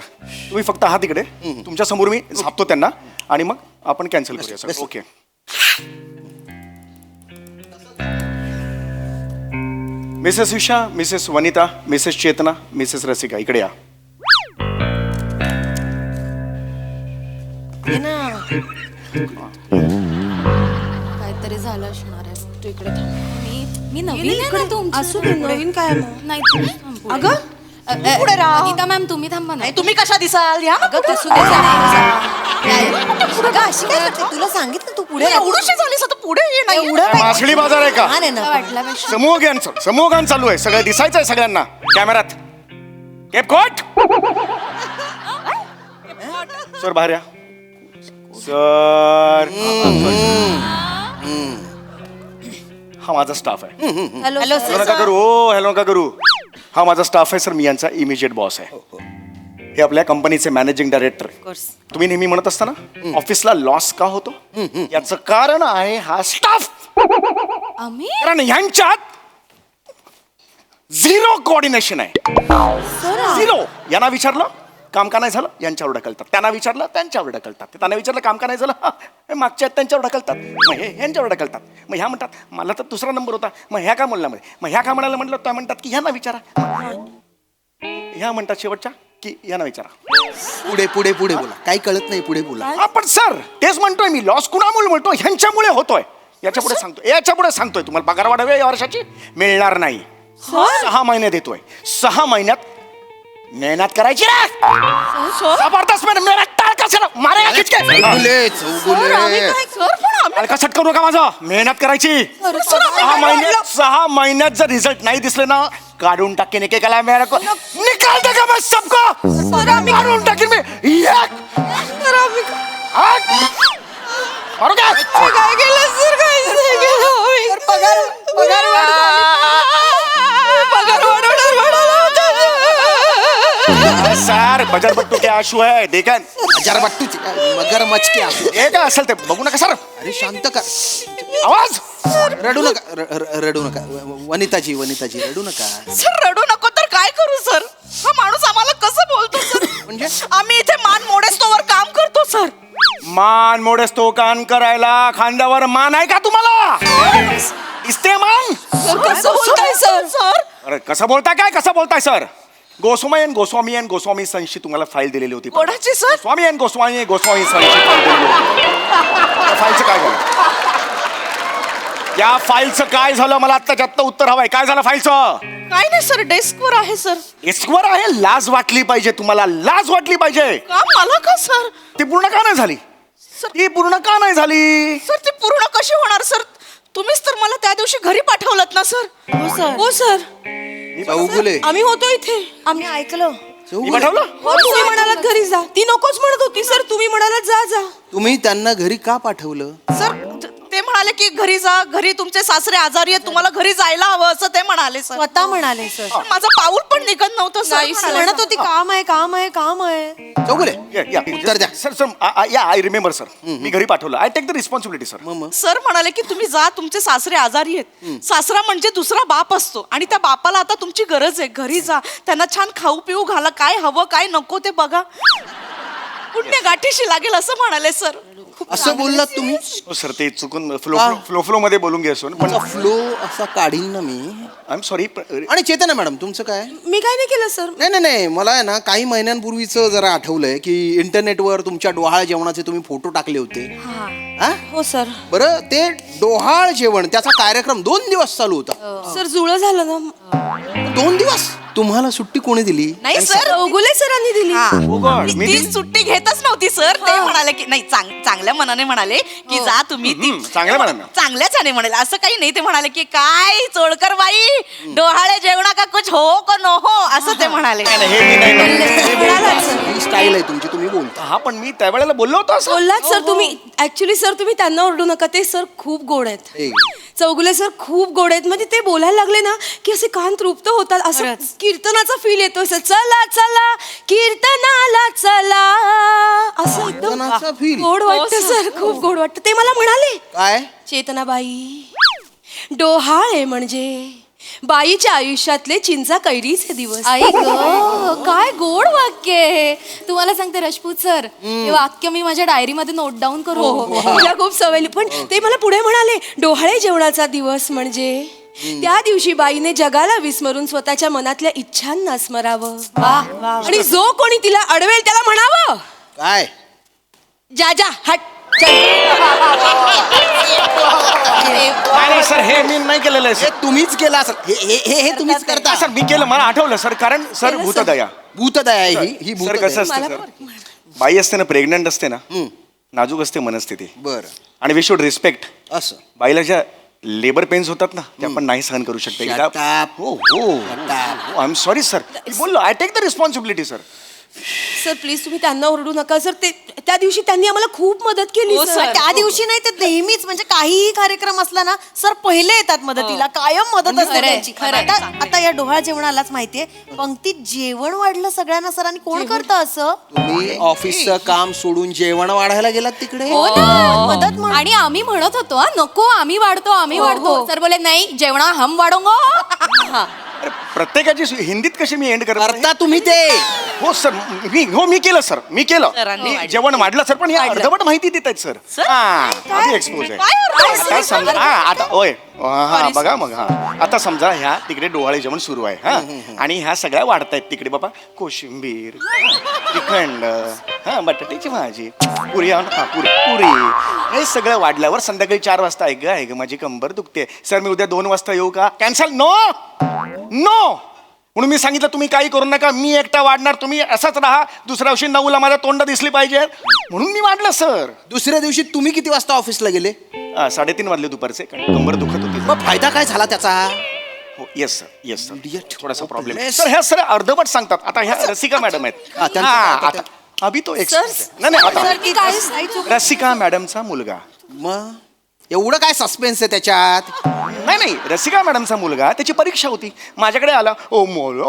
तुम्ही फक्त आहात तिकडे, तुमच्या समोर मी झापतो त्यांना आणि मग आपण कॅन्सल करूया sir. Okay. Mrs Usha, Mrs Vanita, Mrs Chetana, Mrs Rasika, इकडे या. काहीतरी झालं असणार आहे. तू इकडे थांब. मी नवीन आहे ना तुमच्या. असू दे, नवीन काय मग? नाही तुम्ही थांब पुढे. अगं पुढे राहा. गीता मॅम तुम्ही थांबा ना. तुम्ही कशा दिसाल या अगं कसू दे पुढे अशी काय करते? तुला सांगितलं तू पुढे एवढीशी झालीस आता पुढे ये ना एवढं मासळी बाजार आहे का? वाटल्यापेक्षा समूहगान चालू आहे. सगळं दिसायचंय सगळ्यांना कॅमेरात. केपकोट सर बाहेर या. सर हा माझा स्टाफ आहे. हॅलो हॅलो नका करू. हो हॅलो नका करू. हा माझा स्टाफ आहे सर. मी यांचा इमिजिएट बॉस आहे. हे आपल्या कंपनीचे मॅनेजिंग डायरेक्टर. तुम्ही नेहमी म्हणत असता ना ऑफिसला लॉस का होतो, याचं कारण आहे हा स्टाफ. आम्ही कारण ह्यांच्यात झिरो कोऑर्डिनेशन आहे. झिरो. यांना विचारलं काम का नाही झालं, यांच्यावर ढकलतात. त्यांना विचारलं त्यांच्यावर ढकलतात. त्यांना विचारलं काम का नाही झालं, हे मागच्या आहेत त्यांच्यावर ढकलतात. मग हे यांच्यावर ढकलतात. मग ह्या म्हणतात मला तर दुसरा नंबर होता, मग ह्या का म्हणला मध्ये, मग ह्या का म्हणायला म्हटलं त्या म्हणतात की ह्यांना विचारा. ह्या म्हणतात शेवटच्या की यांना विचारा. पुढे पुढे पुढे बोला. काही कळत नाही, पुढे बोला. हा पण सर तेच म्हणतोय मी. लॉस कुणामुळे म्हणतो, ह्यांच्यामुळे होतोय. याच्यापुढे सांगतोय तुम्हाला पगार वाढावे या वर्षाची मिळणार नाही. 6 महिने देतोय. 6 महिन्यात मेहनत करायची ना. जबरदस्त मेहनत. टाळ कशाला मारे खिचके. सट करू नका माझं. मेहनत करायची. 6 महिन्यात जर रिझल्ट नाही दिसले ना काढून टाकेन एकेकाला. निकाल देगा मैं सबको. काढून टाकेन मी. काय केलं सर? काय पगार सर बजर बट्टू क्या आशू है देखन. हजार बट्टू मगरमच्छ के आंसू. हे काय असेल ते बघू नका सर. अरे शांत कर. आवाज रडू नका. रडू नका. वनिताजी रडू नका. सर रडू नको तर काय करू सर? हा माणूस आम्हाला कसं बोलतो सर? म्हणजे आम्ही इथे मान मोडेस्तोवर काम करतो सर. मान मोडेस तो कान करायला खांद्यावर मान आहे का तुम्हाला? इस्ते मान. कसं बोलताय सर? सर अरे कसं बोलताय सर? गोस्वामी सनशी तुम्हाला फाईल दिलेली होती. कोणाची सर? गोस्वामी सनशी फाईल दिलेली होती. त्या फाईलचं काय झालं? त्या फाईलचं काय झालं मला आत्ता उत्तर हवंय. काय झालं फाईलचं? काय नाही सर, डेस्कवर आहे सर. डेस्कवर आहे. लाज वाटली पाहिजे तुम्हाला. लाज वाटली पाहिजे. का मला का सर? ती पूर्ण का नाही झाली? सर ती पूर्ण कशी होणार सर? तुम्हीच तर मला त्या दिवशी घरी पाठवलत ना सर. हो सर. चौगुले आम्ही होतो इथे. आम्ही ऐकलं. मी पाठवलं? हो तुम्ही म्हणालात घरी जा. ती नकोच म्हणत होती सर. तुम्ही म्हणालात जा. तुम्ही त्यांना घरी का पाठवलं? सर ते म्हणाले की घरी जा. घरी तुमचे सासरे आजारी आहेत, तुम्हाला घरी जायला हवं असं ते म्हणाले सर. स्वतः म्हणाले सर. पण माझं पाऊल पण निघत नव्हतं सर. म्हणत होती काम आहे. चौगुले या उत्तर द्या. सर या आय रिमेंबर सर. मी घरी पाठवलं. I take the responsibility sir. Sir म्हणाले की तुम्ही जा, तुमचे सासरे आजारी आहेत. सासरा म्हणजे दुसरा बाप असतो आणि त्या बापाला आता तुमची गरज आहे. घरी जा, त्यांना छान खाऊ पिऊ घाला. काय हवं काय नको ते बघा. पुण्य गाठीशी लागेल असं म्हणाले सर. असं बोललात तुम्ही? सर ते चुकून फ्लो मध्ये बोलून घ्यायचो पण फ्लो असा काढीन ना मी. I am sorry. आणि चेतना मॅडम तुमचं काय? मी काय नाही केलं सर. नाही मला आहे ना काही महिन्यांपूर्वीचं जरा आठवलंय की इंटरनेटवर तुमच्या डोहाळ जेवणाचे तुम्ही फोटो टाकले होते. हा? हो सर. बरं ते डोहाळ जेवण त्याचा कार्यक्रम 2 दिवस चालू होता. सर जुळं झालं ना. 2 दिवस? तुम्हाला सुट्टी कोणी दिली? नाही सर, ओगुले सरांनी दिली. मी ती सुट्टी घेतच नव्हती सर. ते म्हणाले की नाही चांगल्या मनाने म्हणाले की जा तुम्ही. चांगल्या मनाने? चांगल्याच म्हणाले. असं काही नाही. ते म्हणाले की काय चोळकर बाई डोहाळे जेवणा का कुछ हो का नो हो असं ते म्हणाले. ही स्टाईल आहे तुमची, तुम्ही बोलता. हा पण मी त्यावेळेला बोललो होतो असं. बोललात सर तुम्ही. ऍक्च्युली सर तुम्ही त्यांना ओरडू नका. ते सर खूप गोड आहेत. चौगुले सर खूप गोड आहेत. म्हणजे ते बोलायला लागले ना की असे कान तृप्त होतात. असं कीर्तनाचा फील येतो सर. चला चला कीर्तनाला चला असं कीर्तनाचा एकदम feel? गोड वाटतं सर. खूप गोड वाटतं. ते मला म्हणाले काय? चेतनाबाई डोहाळे म्हणजे बाईच्या आयुष्यातले चिंचा कैरीचे दिवस. आई ग काय गोड वाक्य आहे. तुम्हाला सांगते राजपूत सर, हे वाक्य मी माझ्या डायरीमध्ये नोट डाऊन करू. मला खूप सवय. पण ते मला पुढे म्हणाले डोहाळे जेवणाचा दिवस म्हणजे त्या दिवशी बाईने जगाला विस्मरून स्वतःच्या मनातल्या इच्छांना स्मरावं आणि जो कोणी तिला अडवेल त्याला म्हणावं काय जा जा हट चल. नाही सर हे मी नाही केलेलं आहे हे सर. तुम्हीच केलं असं हे तुम्हीच करता सर मी केलं मला आठवलं सर कारण सर भूतदया भूतदया आहे ही सर कसं भूतदया असतं सर बाई असते ना प्रेग्नंट असते ना नाजूक असते मनस्थिती बर आणि वी शुड रिस्पेक्ट असं बाईला ज्या लेबर पेन्स होतात ना ते आपण नाही सहन करू शकतो Shut up. हो हो आय एम सॉरी सर बोललो I take the responsibility sir sir please तुम्ही त्यांना ओरडू नका सर ते त्या दिवशी त्यांनी आम्हाला खूप मदत केली सर. त्या दिवशी नाही तर नेहमीच म्हणजे काहीही कार्यक्रम असला ना सर पहिले येतात मदतीला कायम मदत असते खरंय, त्यांची खरंय. आता या डोहाळ जेवणालाच माहितीये पंक्तीत जेवण वाढलं सगळ्यांना सर आणि कोण करतं असं तुम्ही ऑफिसचं काम सोडून जेवण वाढायला गेलात तिकडे हो ना. मदत म्हण- आणि आम्ही म्हणत होतो हा नको आम्ही वाढतो सर बोले नाही जेवणा हम वाढोंगो. अरे प्रत्येकाची हिंदीत कशी मी एंड करत करता तुम्ही ते हो सर मी केलं सर मी केलं मी जेवण वाढलं सर पण या अर्धवट माहिती देत आहेत सर आधी एक्सपोज आहे आता समजा आता होय हा बघा मग आता समजा ह्या तिकडे डोहाळे जेवण सुरू आहे हा आणि ह्या सगळ्या वाढतायत तिकडे बाबा कोशिंबीर श्रीखंड हा बटाट्याची भाजी पुरी पुरी हे सगळं वाढल्यावर संध्याकाळी 4 वाजता आहे ग माझी कंबर दुखते सर मी उद्या 2 वाजता येऊ का कॅन्सल नो म्हणून मी सांगितलं तुम्ही काही करू नका मी एकटा वाढणार तुम्ही असंच राहा दुसऱ्या दिवशी 9ला माझ्या तोंड दिसली पाहिजे म्हणून मी वाढलं सर दुसऱ्या दिवशी तुम्ही किती वाजता ऑफिसला गेले 3:30 वाजले दुपारचे कारण कंबर दुखत होती मग फायदा काय झाला त्याचा हो येस सर थोडासा प्रॉब्लेम सर ह्या सर अर्धवट सांगतात आता ह्या रसिका मॅडम आहेत त्यांचं हा, काय? आता अभि तो एक नाही आता सर ती काय रसिका मॅडमचा मुलगा मग एवढं काय सस्पेन्स आहे त्याच्यात नाही रसिका मॅडमचा मुलगा त्याची परीक्षा होती माझ्याकडे आला ओ मोल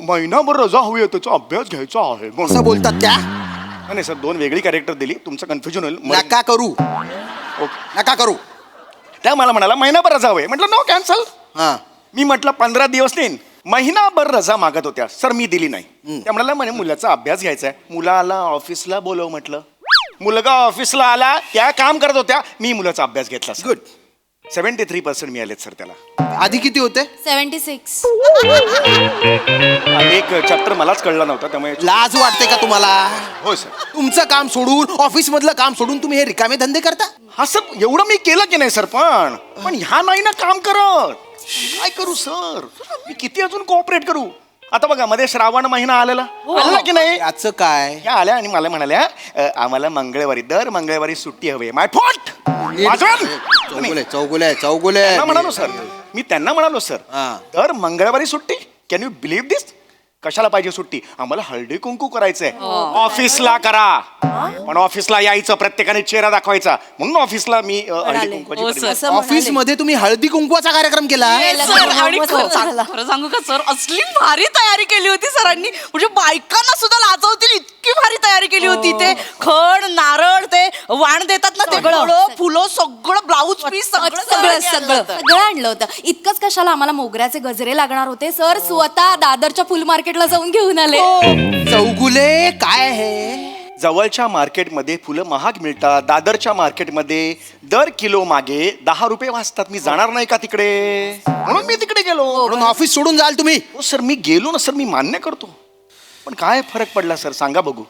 महिनाभर रजा हवी आहे त्याचा अभ्यास घ्यायचा आहे असं म्हणून बोलतात त्या नाही सर 2 वेगळी कॅरेक्टर दिली तुमचं कन्फ्युजन होईल नका करू नका करू त्या मला म्हणाला महिनाभर रजा हवी म्हटलं नो कॅन्सल हा मी म्हटलं 15 दिवस देईन महिनाभर रजा मागत होत्या सर मी दिली नाही त्या म्हणाला म्हणजे मुलाचा अभ्यास घ्यायचा आहे मुलाला ऑफिसला बोलव म्हटलं मुलगा ऑफिसला आला त्या काम करत होत्या मी मुलाचा अभ्यास घेतला गुड 73% मिळालेत सर त्याला आधी किती होते 76. आणि एक चॅप्टर मलाच कळला नव्हता त्यामुळे लाज वाटते का तुम्हाला हो सर तुमचं काम सोडून ऑफिस मधलं काम सोडून तुम्ही हे रिकामे धंदे करता हा सर एवढं मी केलं की नाही सर पण ह्या नाही ना काम करत काय करू सर मी किती अजून कोऑपरेट करू आता बघा मध्ये श्रावण महिना आलेला आला की नाही याचं काय या आल्या आणि मला म्हणाल्या आम्हाला मंगळवारी दर मंगळवारी सुट्टी हवी माय फॉट चौगुले म्हणालो सर मी त्यांना म्हणालो सर हा. दर मंगळवारी सुट्टी कॅन यू बिलीव्ह दिस कशाला पाहिजे सुट्टी आम्हाला हळदी कुंकू करायचंय ऑफिसला करा पण ऑफिसला यायचं प्रत्येकाने चेहरा दाखवायचा म्हणून ऑफिसला मी हळदी कुंकवाची परिपाटी- ऑफिस मध्ये तुम्ही हळदी कुंकवाचा कार्यक्रम केला खरं सांगू का सर असली भारी तयारी केली होती सरांनी म्हणजे बायकांना सुद्धा लाजवतील इतकी भारी तयारी केली होती ते खड नारळ ते वाण देतात ना ते फुलं सगळं ब्लाऊज पीस सगळं आणलं होतं इतकंच कशाला आम्हाला मोगऱ्याचे गजरे लागणार होते सर स्वतः दादरच्या फुल मार्केटला जाऊन घेऊन आले चौगुले काय आहे जवळच्या मार्केटमध्ये फुलं महाग मिळतात दादरच्या मार्केटमध्ये दर किलो मागे 10 रुपये वाचतात मी जाणार नाही का तिकडे म्हणून मी तिकडे गेलो म्हणून ऑफिस सोडून जाल तुम्ही हो सर मी गेलो ना सर मी मान्य करतो पण काय फरक पडला सर सांगा बघू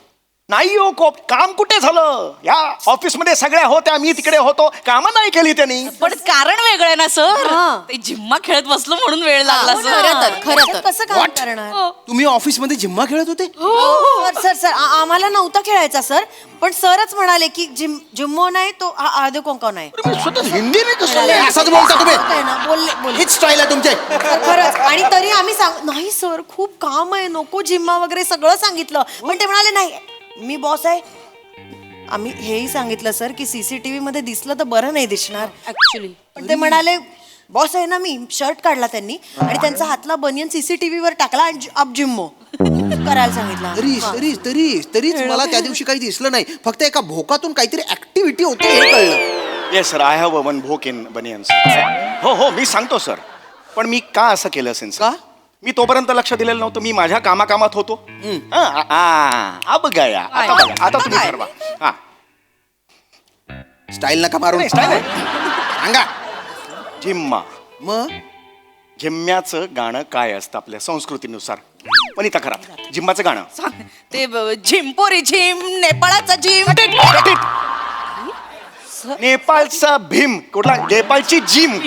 नाही हो काम कुठे झालं या ऑफिसमध्ये सगळ्या होत्या मी तिकडे होतो कामं नाही केली त्यांनी पण कारण वेगळं आहे ना सर ते जिम्मा खेळत बसलो म्हणून वेळ लागला खरं तर कसं काम करणार तुम्ही ऑफिस मध्ये जिम्मा खेळत होते सर आम्हाला नव्हता खेळायचा सर पण सरच म्हणाले की जिम्मो नाही तो हळदी कुंकू नाही अरे मी स्वतः हिंदी नाही कसं असंच बोलता तुम्ही बोलले हीच स्टाईल आहे तुमचे खरंच आणि तरी आम्ही नाही सर खूप काम आहे नको जिम्मा वगैरे सगळं सांगितलं पण ते म्हणाले नाही मी बॉस आहे आम्ही हेही सांगितलं सर की सीसीटीव्ही मध्ये दिसलं तर बरं नाही दिसणार ऍक्च्युली पण ते म्हणाले बॉस आहे ना मी शर्ट काढला त्यांनी आणि त्यांचा हातला बनियन सीसीटीव्ही वर टाकला आणि अब जिम्मो करायला सांगितलं तरीच मला त्या दिवशी काही दिसलं नाही फक्त एका भोकातून काहीतरी ऍक्टिव्हिटी होते हे कळलं yes sir I have one भोक इन बनियन्स हो मी सांगतो सर पण मी का असं केलं असेल का? मी तोपर्यंत लक्ष दिलेलं नव्हतं मी माझ्या कामाकामात होतो अब गया आता बघा आता तुम्ही ठरवा हा स्टाईल नका मारून नाही, style आहे. सांगा जिम्मा मग झिम्म्याचं गाणं काय असतं आपल्या संस्कृतीनुसार? वनिता खरात झिम्माचं गाणं. ते झिमपोरी झिम नेपाळाचा झिम नेपाळचा भीम कुठला? नेपाळची जिम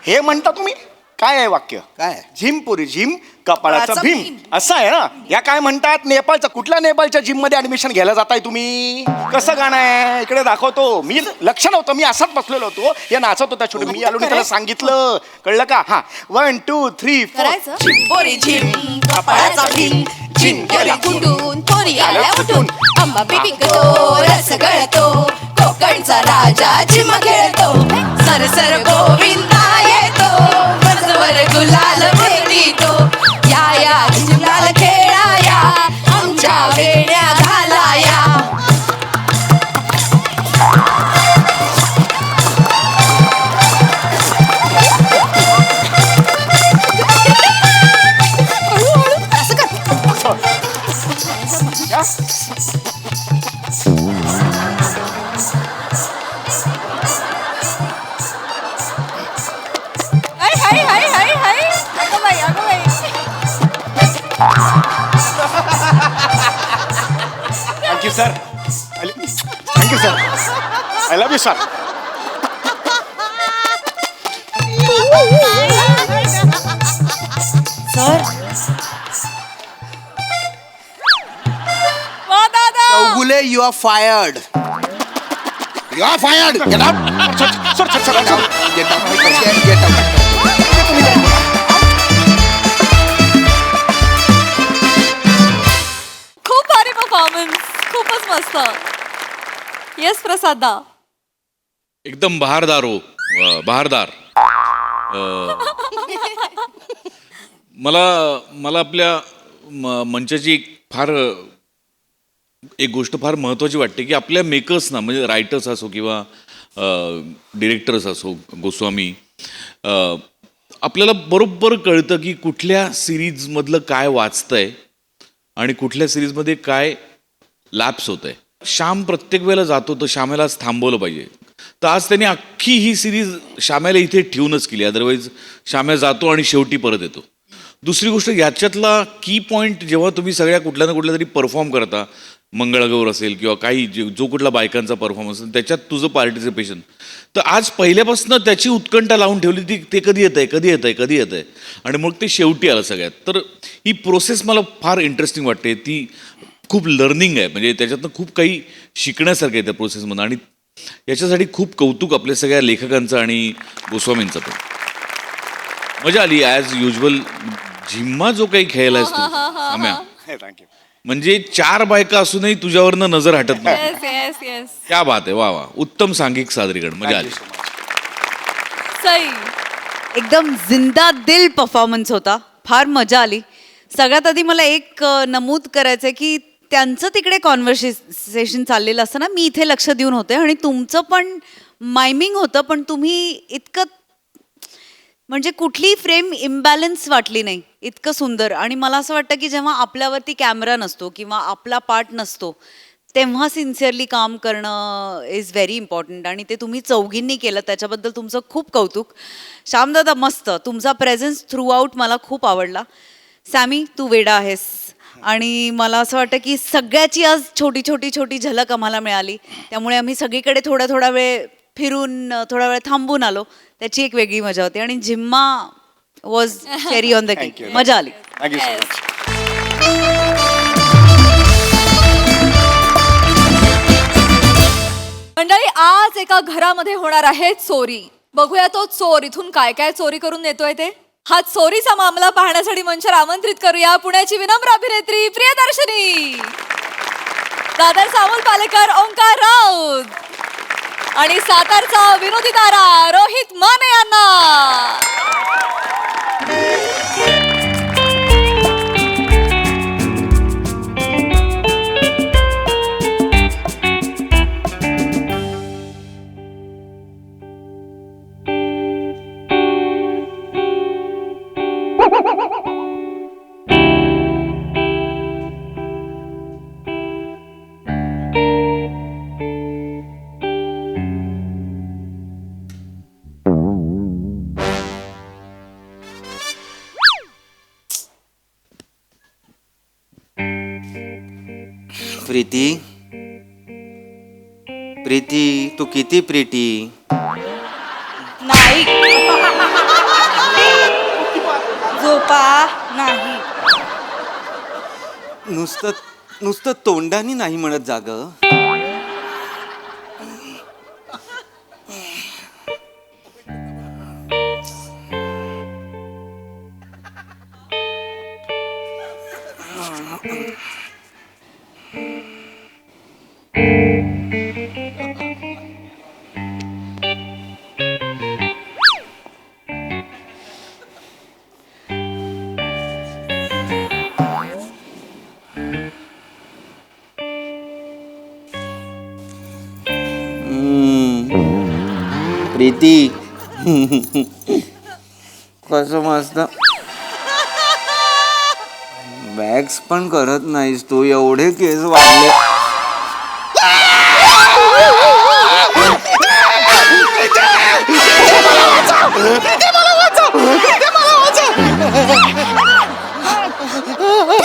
हे म्हणता तुम्ही? काय आहे वाक्य? काय? झिमपुरी झिम कपाळाचा कपाळाचा भीम भीम. असं आहे ना. या काय म्हणतात नेपाळचं? कुठल्या नेपाळच्या जिम मध्ये ऍडमिशन घ्यायला जाताय तुम्ही? कसं गाणं आहे? इकडे दाखवतो. मी लक्ष नव्हतं, मी असाच बसलेलो होतो. या नाचत होता छोटे. मी आलो आणि त्याला सांगितलं. कळलं का? हा 1 2 3 4 करायचं झिमपोरी झिम कपाळाचा भीम झिम गेला कुठून पोरी आल्या उठून आंबा पिकतो रस गळतो कोकणचा राजा झिम खेळतो सर सर गोविंदा येतो वरवर गुलाल फेरीतो या झिमलाल खेळाया आमच्या वेड्या घालाया. हाय हाय हाय हाय हाय अगं बाई अगं बाई. Thank you sir. Thank you sir. I love you sir. Sir वा दादा. Chougule you are fired. You are fired. Get out. Sir sir sir sir get out. Get out. खूप भारी परफॉर्मन्स. खूपच मस्त. येस प्रसाद दा. एकदम बहारदार हो. बहारदार. मला मला आपल्या मंचाची एक गोष्ट फार महत्त्वाची वाटते की आपल्या मेकर्सना म्हणजे रायटर्स असो किंवा डिरेक्टर्स असो गोस्वामी आपल्याला बरोबर कळतं की कुठल्या सिरीजमधलं काय वाचतंय आणि कुठल्या सिरीजमध्ये काय लॅप्स होत आहे. श्याम प्रत्येक वेळेला जातो तर श्यामेलाच थांबवलं पाहिजे. तर आज त्यांनी अख्खी ही सिरीज श्यामेला इथे ठेवूनच केली. अदरवाईज श्याम्या जातो आणि शेवटी परत येतो. दुसरी गोष्ट याच्यातला की पॉईंट जेव्हा तुम्ही सगळ्या कुठल्या ना कुठल्या तरी परफॉर्म करता मंगळागौर असेल किंवा काही जो कुठला बायकांचा परफॉर्मन्स असेल त्याच्यात तुझं पार्टिसिपेशन तर आज पहिल्यापासून त्याची उत्कंठा लावून ठेवली ती ते कधी येत आहे कधी येत आहे कधी येत आहे आणि मग ते शेवटी आलं सगळ्यात. तर ही प्रोसेस मला फार इंटरेस्टिंग वाटते. ती खूप लर्निंग आहे म्हणजे त्याच्यातनं खूप काही शिकण्यासारखं आहे त्या प्रोसेसमधून आणि याच्यासाठी खूप कौतुक आपल्या सगळ्या लेखकांचं आणि गोस्वामींचं पण. मजा आली ॲज युजल. झिम्मा जो काही खेळला आहेस तू साम्या थँक्यू. म्हणजे 4 बायका असूनही तुझ्यावरनं नजर हटत नाही. Yes yes yes. क्या बात आहे. वा वा. उत्तम सांघिक सादरीकरण. मजा आली. सई. एकदम जिंदा दिल परफॉर्मन्स होता. फार मजा आली. सगळ्यात आधी मला एक नमूद करायचं आहे की त्यांचं तिकडे कॉन्व्हर्सेशन चाललेलं असताना मी इथे लक्ष देऊन होते आणि तुमचं पण मायमिंग होतं पण तुम्ही इतकं म्हणजे कुठलीही फ्रेम इम्बॅलन्स वाटली नाही. इतकं सुंदर. आणि मला असं वाटतं की जेव्हा आपल्यावरती कॅमेरा नसतो किंवा आपला पार्ट नसतो तेव्हा सिन्सिअरली काम करणं इज व्हेरी इम्पॉर्टंट आणि ते तुम्ही चौघींनी केलं त्याच्याबद्दल तुमचं खूप कौतुक. श्यामदादा मस्त. तुमचा प्रेझेन्स थ्रू आउट मला खूप आवडला. सॅमी तू वेडा आहेस आणि मला असं वाटतं की सगळ्याची आज छोटी छोटी छोटी झलक आम्हाला मिळाली. त्यामुळे आम्ही सगळीकडे थोडा वेळ फिरून थोडा वेळ थांबून आलो. त्याची एक वेगळी मजा होती आणि Jhimma was cherry on the cake. मजा आली. Thank you so much. मंडळी आज एका घरामध्ये होणार आहे चोरी. बघूया तो चोर इथून काय काय चोरी करून नेतोय ते. हा चोरीचा मामला पाहण्यासाठी मंचावर आमंत्रित करूया पुण्याची विनम्र अभिनेत्री प्रियदर्शनी, दादर अमोल पालेकर, ओंकार राऊत आणि सातारचा विनोदी तारा रोहित माने यांना. प्रीती प्रीती तू किती प्रीती. नाही झोपा नाही. नुसतं तोंडाने नाही म्हणत जाग. प्रीती कसं मस्त बॅग्स पण करत नाहीस तू. एवढे केस वाढले.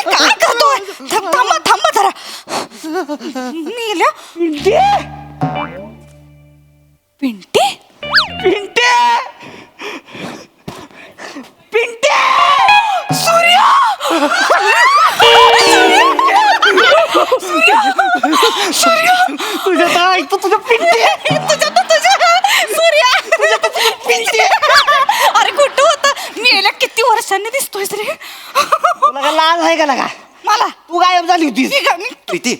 काय करतोय? थांबा थांबा जरा. मेल्या पिंटी पिंटे पिंटे सूर्या तुझ्या तर ऐकतो तुझं पिंटे तुझ्या सूर्या पिंटे. अरे कुठं होता मेल्या किती वर्षांनी दिसतोय रे. तुला लाज आहे का लगा मला तू गायब झाली होतीस. प्रीती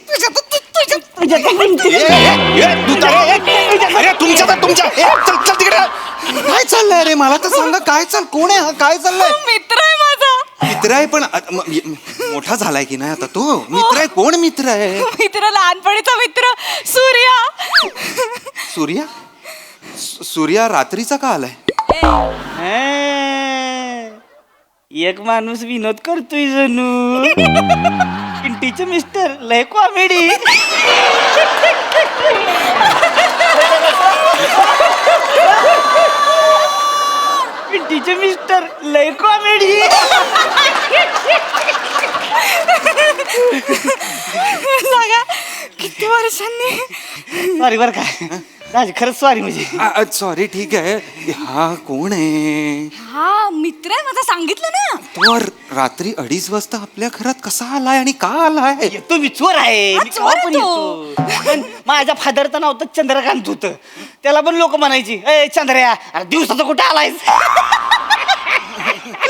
काय चाललंय रे. मला तर सांगा काय कोण आहे हा. काय चाललंय. मित्र आहे माझा. मित्र आहे पण मोठा झालाय की नाही आता तो. मित्र आहे. कोण मित्र आहे. मित्र लहानपणीचा मित्र सूर्या. सूर्या सूर्या रात्रीचा का आलाय. एक माणूस विनोद करतोय जणू. पिंटीचे मिस्टर लय कॉमेडी. पिंटीचे मिस्टर लय कॉमेडी. सांगा किती वर्षांनी. सॉरी बर का राज खरंच सॉरी म्हणजे. सॉरी ठीक आहे. हा कोण आहे. हा मित्र आहे माझा सांगितलं ना. तो रात्री 2:30 वाजता आपल्या घरात कसा आलाय आणि का आलाय. तो मी चोर आहे. हा, मी चोर केव्हा पण आहे तो. येतो. पण माझ्या फादरचं नाव तर चंद्रकांत होतं. त्याला पण लोक म्हणायची ए चंद्रया अरे दिवसाचं कुठं आलायस.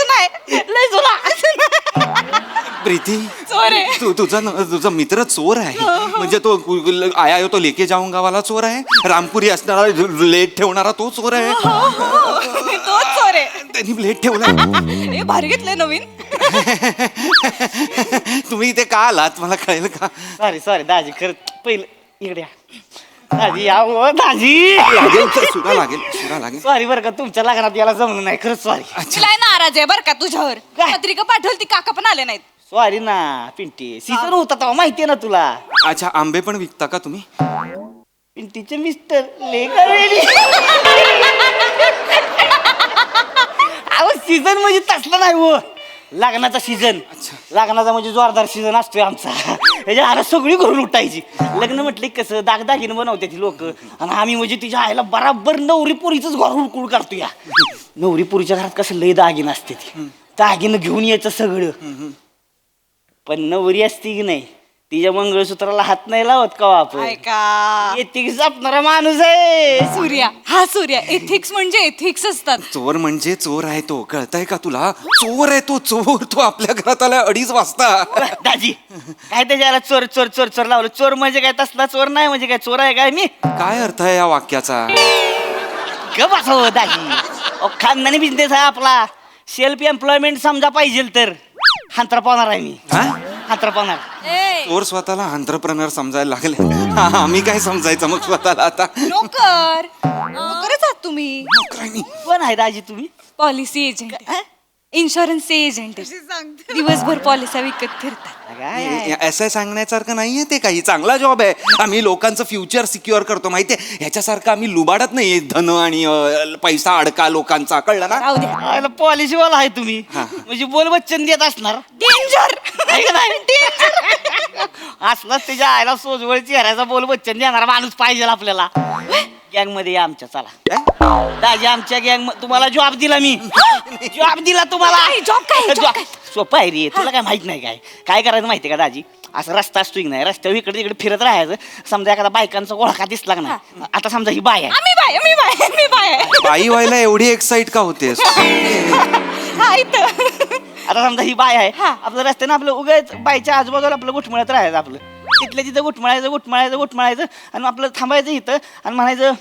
नाही लय जुना. प्रीती चोर आहे. तुझा मित्र चोर आहे. म्हणजे तो आया तो लेके जाऊंगा वाला चोर आहे. रामपुरी असणारा लेट ठेवणारा तो चोर आहे. तोच चोर आहे. त्यांनी लेट ठेवलाय. हे भारी घेतलंय नवीन. तुम्ही इथे का आलात मला कळेल का. सॉरी दाजी खरं पहिलं इकडे या. दाजी या हो, दाजी लागेल. सॉरी बरं का तुमच्या लग्नात याला जमलं नाही खरंच सॉरी. तिला नाराज आहे बरं का तुझ्यावर. पत्रिका पाठवली ती काका पण आले नाहीत. सॉरी ना पिंटी सीझन होता तेव्हा माहितीये ना तुला. अच्छा आंबे पण विकता का तुम्ही. पिंटीचे मिस्टर लेकर अहो सीझन म्हणजे तसलं नाही हो. लग्नाचा सीझन. लग्नाचा म्हणजे जोरदार सीझन असतोय आमचा. त्याच्या आला सगळी घरून उठायची. लग्न म्हटलं की कसं दागदागिनं बनवते ती लोक. आणि आम्ही म्हणजे तिच्या आईला बराबर नवरी पोरीच घर उडकुळ काढतो. या नवरी पोरीच्या घरात कसं लय दागिनं असते ती. दागिनं घेऊन यायचं सगळं. पण नवरी असती की नाही तिच्या मंगळसूत्राला हात नाही लावत का आपण. एथिक्स जपणारा माणूस आहे सूर्या. हा सूर्या एथिक्स म्हणजे एथिक्स असतात. चोर म्हणजे चोर आहे तो. कळतंय का तुला. चोर आहे तो चोर. तो आपल्या घरात आला 2:30 वाजता. दाजी काय त्याच्याला चोर चोर चोर चोर लावलं. चोर म्हणजे काय तसला चोर नाही. म्हणजे काय चोर आहे काय मी. काय अर्थ आहे या वाक्याचा. गप असं दाजी. खानदानी बिझनेस आहे आपला. सेल्फ एम्प्लॉयमेंट समजा पाहिजे तर हांतरा पावणार आहे मी. हांतरा पावणार. चोर स्वतःला एंटरप्रेनर समजायला लागले. आम्ही काय समजायचं मग स्वतःला आता. नोकरच आहात तुम्ही. कोण आहे दाजी तुम्ही. Policy agent. Insurance agent. दिवसभर पॉलिसी विकत फिरतात. असं सांगण्यासारखं नाहीये ते. काही चांगला जॉब आहे. आम्ही लोकांचं फ्युचर सिक्युअर करतो माहितीये. ह्याच्यासारखं आम्ही लुबाडत नाही. धन आणि पैसा अडका लोकांचा. कळलं ना. पॉलिसीवाला आहे तुम्ही. म्हणजे बोल वचन देत असणार. डेंजर. आहे का नाही असलाच त्याच्या आईला सोजवळ चेहऱ्याचा बोल बच्चन देणारा माणूस पाहिजे आपल्याला. गँग मध्ये या आमच्या, चला दाजी आमच्या गँग. तुम्हाला जॉब दिला मी, जॉब दिला तुम्हाला. job सोपं आहे रे, तुला काय माहित नाही काय करायचं माहिती का दाजी? असं रस्ता असतो की नाही, रस्त्यावर इकडे तिकडे फिरत राहायचं. समजा एखादा बायकांचा ओळखा दिसला का नाही, आता समजा ही बाय आहे, मी बाय बाई व्हायला एवढी एक्साइट का होतेस? आता समजा ही बाय आहे, आपलं रस्त्यानं आपलं उगाच बायच्या आजूबाजूला आपलं गुटमळत राहायचं. आपलं तिथल्या तिथं गुटमळायचं आणि आपलं थांबायचं इथं आणि म्हणायचं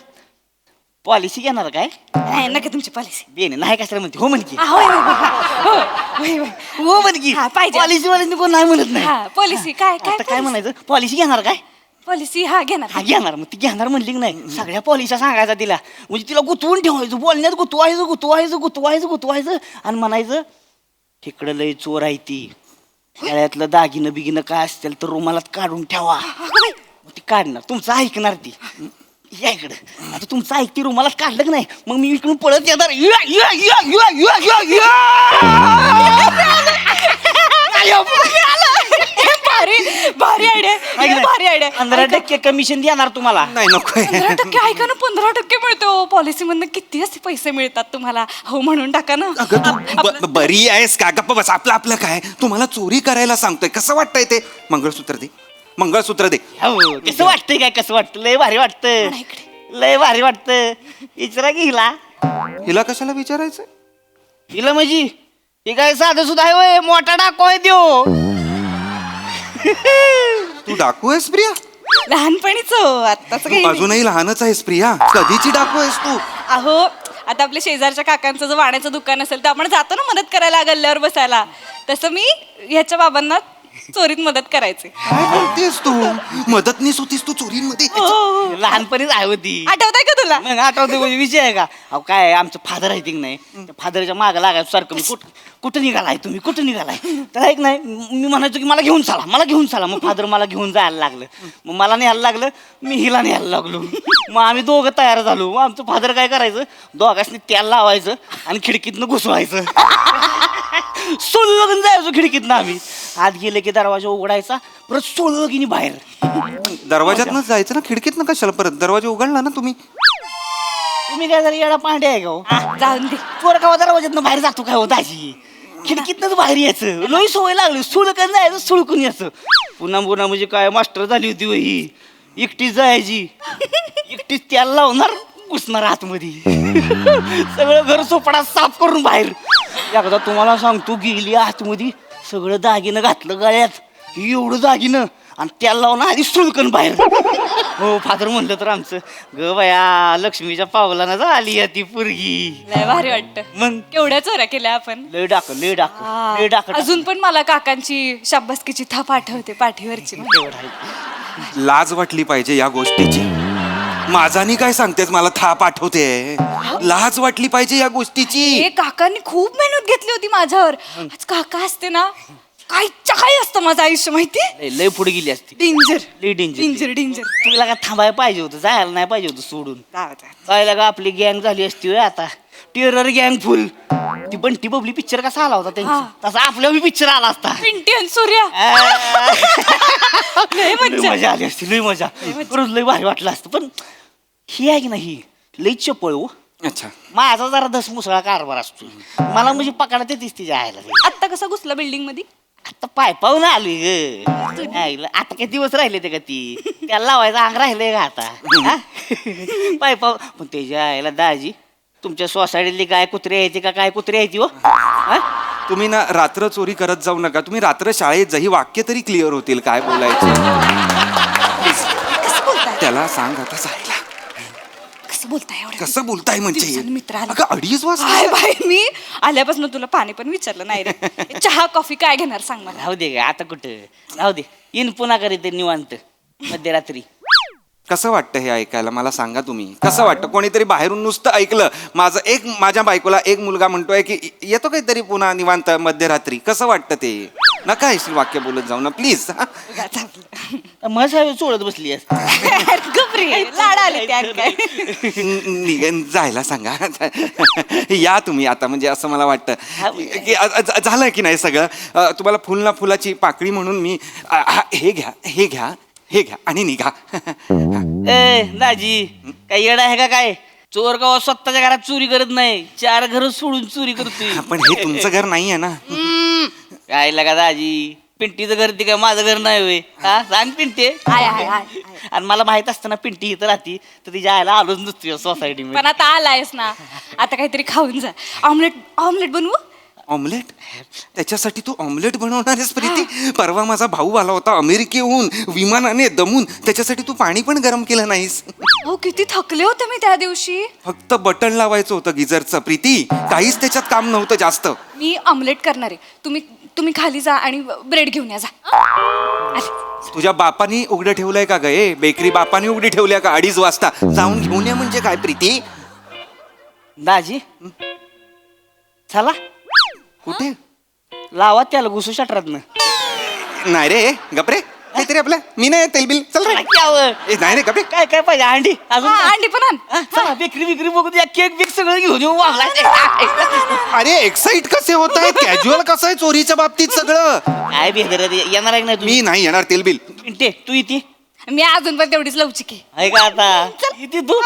पॉलिसी घेणार काय? नका तुमची पॉलिसी. बेने नाही कशाला म्हणते, हो म्हणकी, हो हो म्हणकी. पाहिजे. पॉलिसी वाली कोण नाही म्हणत नाही. पॉलिसी काय आता काय म्हणायचं, पॉलिसी घेणार काय? पॉलिसी घेणार. हा घेणार. मग ती घेणार म्हणली की नाही, सगळ्या पॉलिसी सांगायचा तिला. म्हणजे तिला गुतवून ठेवायचं, बोलण्यात गुतवायचं आणि म्हणायचं तिकडं लय चोर आहे ती, गळ्यातलं दागिनं बिगिनं काय असतील तर रुमालात काढून ठेवा. मग ती काढणार, तुमचं ऐकणार ती. या इकडं, आता तुमचं ऐकती रुमालात काढलं की नाही, मग मी इकडून पळत येणार. भारी आयडिया. 15% कमिशन देणार तुम्हाला. नाही नको. 15% ऐका ना, 15% मिळतो पॉलिसी मधनं. किती असे पैसे मिळतात तुम्हाला, हो म्हणून टाका ना. बरी आहेस का? गप्प बस. आपलं काय? तुम्हाला चोरी करायला सांगतोय, कसं वाटतंय ते? मंगळसूत्र दे. हो, कसं वाटतंय काय? कसं वाटतं? लय भारी वाटतं. विचारा की हिला कशाला विचारायचं? हिला म्हणजे हे काय साधं सुद्धा आहे होय, मोठा डाको आहे त्यो. तू डाकू आहेस प्रिया? लहानपणीच आताच काही नाही. अजूनही लहानच आहेस प्रिया. कधीची डाकू आहेस तू? अहो आता आपल्या शेजारच्या काकांचं जर वाण्याचं दुकान असेल तर आपण जातो ना मदत करायला, गल्ल्यावर बसायला. तसं मी ह्याच्या बाबांना चोरीत मदत करायचे. काय बोलतेस तू? मदतनीस होतीस तू चोरींमध्ये? लहानपणीच आहे होती. आठवतंय का तुला? मग आठवते म्हणजे विषय आहे का? अहो काय आमचं फादर आहे की नाही, त्या फादरच्या मागं लागायचं सारखं. मी कुठं निघालाय तर ऐक नाही, मी म्हणायचो की मला घेऊन चला. मग फादर मला घेऊन जायला लागलं, मग मला न्यायला लागलं, मी हिला न्यायला लागलो. मग आम्ही दोघं तयार झालो. मग आमचं फादर काय करायचं, दोघांनी तेल लावायचं आणि खिडकीतनं घुसवायचं. सोलून जायचो खिडकीतनं आम्ही. आत गेले की दरवाजा उघडायचा, परत सोलगिनी बाहेर. दरवाजातनं जायचं ना, खिडकीतनं कशाला? परत दरवाजा उघडला ना तुम्ही काय झालं, येडा पांडे आहे का हो? जाऊन दे. चोर का दरवाजातनं बाहेर जातो काय हो दाजी? खिडकीतनंच बाहेर यायचं. लई सवय लागली, सुळकन जायचं, सुळकून यायचं. पुन्हा म्हणजे काय मास्टर झाली होती हो ही. एकटीच जायची, एकटीच त्याला लावणार, घुसणार आतमध्ये. सगळं घर सोपडा साफ करून बाहेर. एकदा तुम्हाला सांगतो, गेली आतमध्ये, सगळं दागिनं घातलं गळ्यात, एवढं दागिनं, आणि त्याला लावून आधी सुळकन बाहेर. हो, फादर म्हणलं तर आमचं, ग बया लक्ष्मीच्या पावलानं झाली ती पोरगी. लय भारी वाटतं. मग केवढ्या चोऱ्या केल्या आपण. लय डाक. अजून पण मला काकांची शाबासकीची थाप आठवते पाठीवरची. लाज वाटली पाहिजे या गोष्टीची. माझानी काय सांगतेस, मला थाप आठवते. लाज वाटली पाहिजे या गोष्टीची. हे काकांनी खूप मेहनत घेतली होती माझ्यावर. आज काका असते ना, काय असतं माझं आयुष्य माहिती. लय पुढे गेली असती. डेंजर. तुला का थांबायला पाहिजे होतं, जायला नाही पाहिजे होतं सोडून. काय का आपली गँग झाली असती होय आता, टेरर गँग फुल. ती बंटी बबली पिक्चर कसा आला होता त्यांचा, तसा आपल्या पिक्चर आला असता. पिंटी आणि सूर्या. लय मजा आली असती, लय मजा. रोज लय भारी वाटलं असतं. पण ही आहे की नाही, लय चपळ हो. अच्छा, माझा जरा धसमुसळा कारभार असतो. मला म्हणजे पकडते तीच तिच्या आयला. आत्ता कसा घुसला बिल्डिंग मध्ये? आता पाय पाहून आली ग. आता काही दिवस राहिले ते का ती, त्याला लावायचं अंग राहिलंय का आता? पाय पाहून. पण त्याच्या आईला दाजी, तुमच्या सोसायटीतली काय कुत्रे यायची का काय कुत्रे यायची हो? तुम्ही ना रात्र चोरी करत जाऊ नका. तुम्ही रात्र शाळेत जा, ही वाक्य तरी क्लिअर होतील काय बोलायचं. त्याला सांग आता जायला. कसं बोलताय म्हणजे? मित्र आला. अगं 2:30 वाजता. बाय मी आल्यापासून तुला पाणी पण विचारलं नाही रे. चहा कॉफी काय घेणार सांग मला. राहू दे ग, आता कुठं राहू दे. येईन पुन्हा करीत निवांत मध्यरात्री. कसं वाटतं हे ऐकायला, मला सांगा तुम्ही. कसं वाटतं? कोणीतरी बाहेरून नुसतं ऐकलं, माझ्या बायकोला एक मुलगा म्हणतोय की येतो काहीतरी पुन्हा निवांत मध्यरात्री. कसं वाटतं ते? नका ऐकशील वाक्य बोलत जाऊ ना प्लीज. मग चोळत बसली गप्रे लाडा आले त्या काय जायला सांगा या तुम्ही आता, म्हणजे असं मला वाटतं की झालं की नाही सगळं. तुम्हाला फुल ना फुलाची पाकळी म्हणून मी हे घ्या हे घ्या हे घ्या आणि निघा. ए दाजी काय येडा आहे का काय? चोर गाव स्वतःच्या घरात चोरी करत नाही, 4 घर सोडून चोरी करतोय. पण हे तुमचं घर नाही आहे ना. काय लगा दाजी, पिंटीचं घर ते काय माझं घर नाही होय? हा सांग पिंटे. आणि मला माहित असतं ना पिंटी इथं राहती तर तिच्या आयला आलोच नसतो सोसायटी पण आता आलायस ना, आता काहीतरी खाऊन जा. ऑमलेट बनवू? ऑमलेट? त्याच्यासाठी तू ऑमलेट बनवणार आहेस प्रीती? परवा माझा भाऊ आला होता अमेरिकेहून विमानाने दमून, त्याच्यासाठी तू पाणी पण गरम केलं नाहीस. हो किती थकले होते मी त्या दिवशी. फक्त बटन लावायचं होतं गिझरचं प्रीती, काहीच त्याच्यात काम नव्हतं जास्त. मी ऑमलेट करणार आहे. तुम्ही खाली जा आणि ब्रेड घेऊन या जा. तुझ्या बापानी उघडं ठेवलंय का गे? बेकरी बापानी उघडी ठेवल्या का 2:30 वाजता? जाऊन घेऊन ये म्हणजे काय प्रीती? दाजी चला कुठे? लावा त्याला घुसू शटरात नाही रे गपरे, काहीतरी आपलं मी नाही तेलबिल चल रे. नाही रे गपरे. काय काय पाहिजे? अंडी अजून काय? अंडी पण आण. चला बेकरी बिकरी बघू द्या, केक बिक सगळं घेऊन येऊ. वागला अरे एक्साइट कसे होत आहे? कॅज्युअल कसं आहे चोरीच्या बाबतीत सगळं? काय बेहतर येणार आहे ना तुम्ही? मी नाही येणार तेलबिल. पिंटे तू इथे मी अजून पण तेवढीच लवचिक आहे. आहे का आता? इथे तू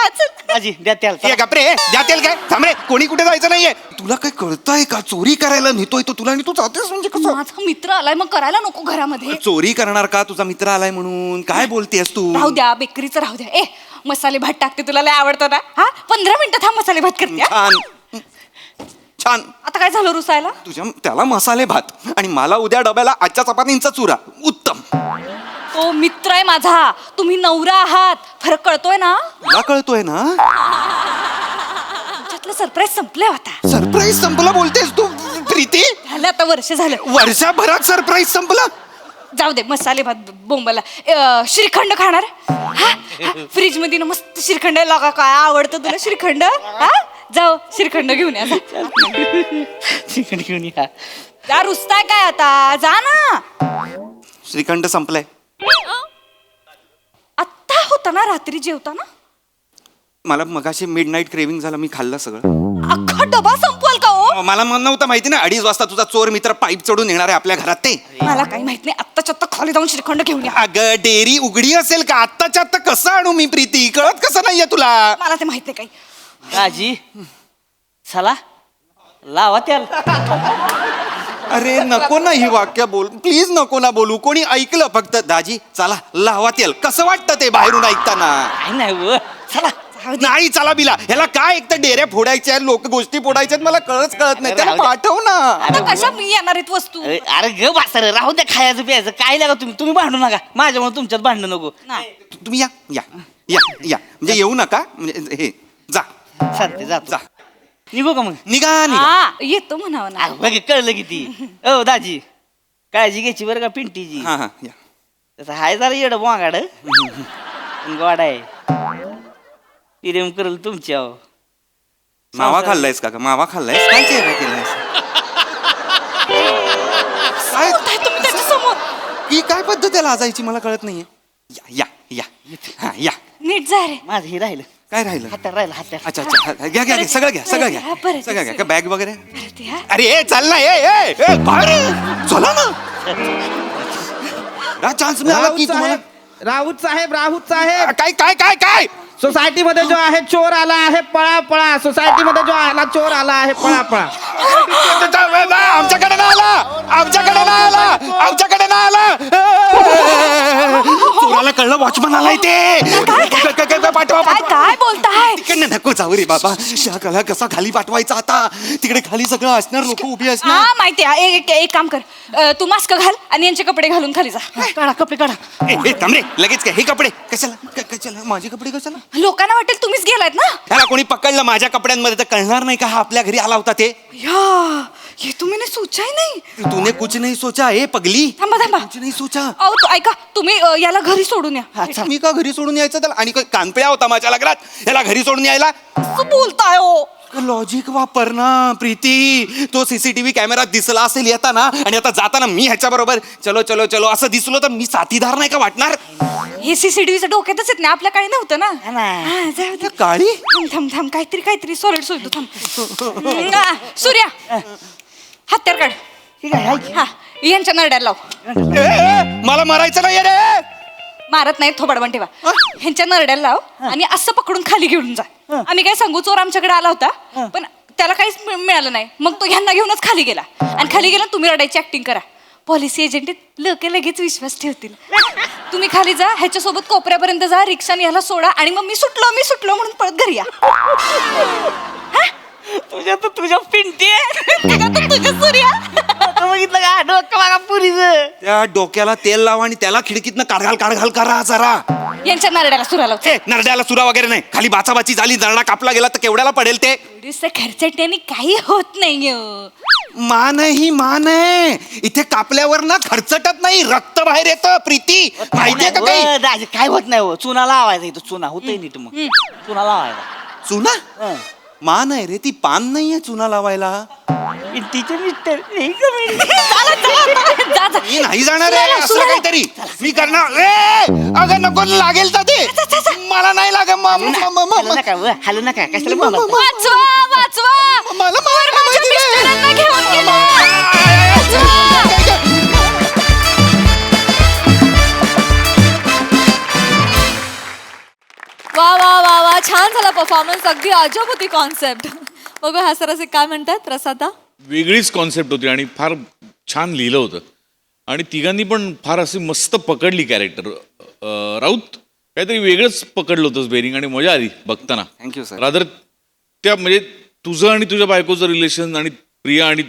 दाजी द्या त्याला. ये गपरे, द्या तेल काय? थांब रे, कोणी कुठे जायचं नाहीये. तुला काय कळतंय का? चोरी करायला नेतोय तो तुला आणि तू जातेस म्हणजे कसं? माझा मित्र आलाय, मग करायला नको घरामध्ये. चोरी करणार का? तुझा मित्र आलाय म्हणून काय बोलतेस तू? राहू द्या, बेकरीचं राहू द्या. मसाले भात टाकते, तुला लय आवडतो ना? हा 15 मिनिटं थांब, मसाले भात करते. छान छान. आता काय झालं रुसायला? तुझ्या त्याला मसाले भात आणि मला उद्या डब्याला आजच्या चपातींचा चुरा. उत्तम. तो मित्र आहे माझा, तुम्ही नवरा आहात. फरक कळतोय ना? तुला कळतोय ना? तुमच्यातलं सरप्राईज संपलंय आता. सरप्राईज संपला बोलतेस तू प्रीती? झालं आता, वर्ष झालं. वर्षभरात सरप्राईज संपला? जाऊ दे, मसाले भात बोंबाला. श्रीखंड खाणार? फ्रीज मध्ये ना मस्त श्रीखंड आहे. लगा काय आवडतं तुला श्रीखंड? हा जाऊ श्रीखंड घेऊन या. चिकन घेऊन या. जा, रुसताय काय आता? जा ना. श्रीखंड संपलाय. आत्ता होता ना रात्री जेवताना? मला मगाशी मिडनाईट क्रेविंग झालं, मी खाल्लं सगळं. अख्खा डबा संपवाल का हो? मला नव्हतं माहिती ना 2:30 वाजता तुझा चोर मित्र पाईप चढून येणार आहे आपल्या घरात ते. मला काही माहित नाही. आत्ताच्या आत्ता खाली जाऊन श्रीखंड घेऊन या. अगं डेअरी उघडी असेल का? आत्ताच्या आत्ता कसं आणू मी प्रीती? कळत कसं नाहीये तुला? मला ते माहित नाही काही. दाजी चला लावा त्याला. अरे नको ना ही वाक्य बोल प्लीज, नको ना बोलू. कोणी ऐकलं फक्त दाजी चला लावा तेल. कसं वाटतं ते बाहेरून ऐकताना? नाही व चला. नाही चला बिला, ह्याला काय एक तर डेऱ्या फोडायच्या लोक गोष्टी फोडायच्यात, मला कळत नाही. त्याला पाठव ना. आता कशा मी येणार आहेत वस्तू? अरे ग बासर राहू द्या, खायचं प्यायचं काय लागा तुम्ही भांडू नका. माझ्यामुळे तुमच्यात भांडण नको. तुम्ही या या या या म्हणजे येऊ नका. म्हणजे हे जा चालते जातो. जा. निघू का मग? निघा निघा. हा येतो म्हणावं ना. बघ कळलं किती. ओ दाजी काळजी घ्यायची बरं का पिंटीची. हा हा या. तसं हाय जरा येड वागाड गोड आहे. प्रेम करल तुमच्या. मावा खाल्लायस का? मावा खाल्लायस? काय चेहरा केलायस? काय तुम्ही त्याच्या समोर ही काय पद्धत आहे लाजायची? मला कळत नाहीये. या या या हा या. नीट जा रे. माझं हे राहिलं. काय राहिलं? हातात राहिलं हातात. अच्छा अच्छा घ्या घ्या घ्या सगळं घ्या सगळं घ्या बरं, सगळं घ्या. का बॅग वगैरे? परत या. अरे ए चाल ना. ए बाहेर चला ना. चान्स मिळाला की तुम्हाला. राऊत साहेब काय काय काय काय? सोसायटी मध्ये जो आहे चोर आला आहे, पळा पळा. सोसायटी मध्ये जो आला चोर आला आहे, पळा पळा. आमच्याकडे नाही आला. आमच्याकडे नाही आला. आमच्याकडे नाही आला. चोराला कळलं वॉचमन आलाय ते. पाठवा काय बोलताय? तिकडे नको जाऊ रे बाबा. त्या कला कसा खाली पाठवायचा आता? तिकडे खाली सगळं असणार, लोक उभी असणार. हा माहिती आहे. एक काम कर, तू मास्क घाल आणि यांचे कपडे घालून खाली जा. काढा कपडे काढा. ए थांब रे लगेच काय? हे कपडे कशाला? कशाला माझे कपडे कशाला? लोकांना वाटेल तुम्हीच गेलायत ना. त्याला कोणी पकडलं माझ्या कपड्यांमध्ये तर कळणार नाही का हा आपल्या घरी आला होता ते? ये तुम्ही सोचा ही नाही. तूने कुछ नहीं सोचा. ए पगली थांबा थांबा. कुछ नहीं सोचा. अहो ऐका, तुम्ही याला घरी सोडून या. मी का घरी सोडून यायचं त्याला? आणि कानपिळ्या होता माझ्या लग्नात याला घरी सोडून यायला? असं बोलताय हो. लॉजिक वापर ना प्रीती. तो सीसीटीव्ही कॅमेरा दिसला असेल येताना आणि आता जाताना मी ह्याच्या बरोबर चलो चलो चलो असं दिसलो तर मी साथीदार नाही का वाटणार? हे सीसीटीव्हीच्या डोक्यातच येत नाही, आपल्या काळी नव्हतं ना. हा, जाऊ दे. काळी थांब काहीतरी सॉलिड सोडतो थांब. सूर्या हत्यार काढ. हा यांच्या नरड्याला लाव. मला मरायचं नाही रे. मारत नाही, थोबाडवण ठेवा. ह्यांच्या नरड्याला लाव आणि असं पकडून खाली घेऊन जा. आम्ही काय सांगू, चोर आमच्याकडे आला होता पण त्याला काहीच मिळालं नाही. मग तो ह्यांना घेऊनच खाली गेला आणि खाली गेला तुम्ही रडायची ऍक्टिंग करा. पॉलिसी एजंट लोक लगेच विश्वास ठेवतील. तुम्ही खाली जा, ह्याच्यासोबत कोपऱ्यापर्यंत जा, रिक्षाने ह्याला सोडा आणि मग मी सुटलो म्हणून परत घरी या. तुझ्या पिंटी तुझ्या सूर्या बघितलं का डोकं बघा पुरीचं. त्या डोक्याला तेल लाव आणि त्याला खिडकीतनं काढघाल करा जरा. यांच्या नरड्याला सुरा लाव. नरड्याला सुरा वगैरे नाही, खाली बाचाबाची झाली, नरडा कापला गेला तर केवढ्याला पडेल ते? खर्चाट्याने काही होत नाही. मान ही मान आहे. इथे कापल्यावर ना खर्चटत नाही, रक्त बाहेर येतं प्रीती. माहितीये का काही? दाजी काय होत नाही हो, चुना लावायचा इथं. चुना होतंय नीट. मग चुना लावायचा. चुना मान आहे रे ती, पान नाहीये चुना लावायला. पिंटीचे मिस्टर मी नाही जाणार आहे असं काहीतरी मी करणार. अगं नको लागेल तर ते मला नाही लागत. हॅलो नका कशाला बोलत? वाचवा मला मिस्टरांना घेऊन गेला. वा वा वा वा, छान झाला परफॉर्मन्स. अगदी अजब होती कॉन्सेप्ट. बघू हा सर असे काय म्हणतात प्रसादा. वेगळीच कॉन्सेप्ट होती आणि फार छान लिहिलं होतं आणि तिघांनी पण फार अशी मस्त पकडली कॅरेक्टर. राऊत काहीतरी वेगळंच पकडलं होतंस बेरिंग आणि मजा आली बघताना. Thank you sir. रादर त्या म्हणजे तुझं आणि तुझ्या बायकोचं रिलेशन आणि प्रिया आणि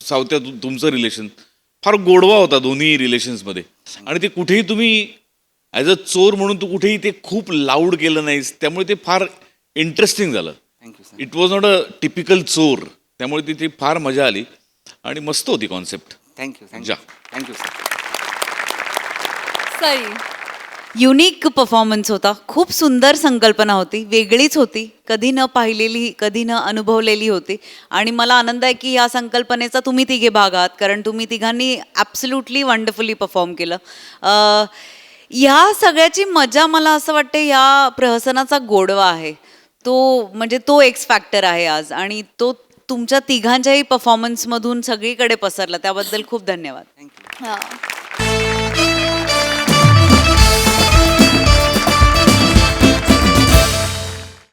सावत्या तुमचं रिलेशन फार गोडवा होता दोन्ही रिलेशन्समध्ये. आणि ते कुठेही तुम्ही ॲज अ चोर म्हणून तू कुठेही ते खूप लाऊड केलं नाहीस, त्यामुळे ते फार इंटरेस्टिंग झालं. It was not a typical चोर, त्यामुळे तिथे फार मजा आली आणि मस्त होती concept. Thank you sir. Sai unique performance होता. खूप सुंदर संकल्पना होती, वेगळीच होती, कधी न पाहिलेली, कधी न अनुभवलेली होती. आणि मला आनंद आहे की या संकल्पनेचा तुम्ही तिघे भाग आहात, कारण तुम्ही तिघांनी ॲब्सल्युटली वंडरफुली परफॉर्म केलं. ह्या सगळ्याची मजा मला असं वाटतं या प्रहसनाचा गोडवा आहे तो, म्हणजे तो एक्स फॅक्टर आहे आज, आणि तो तुमच्या तिघांच्याही परफॉर्मन्समधून सगळीकडे पसरला. त्याबद्दल खूप धन्यवाद. हा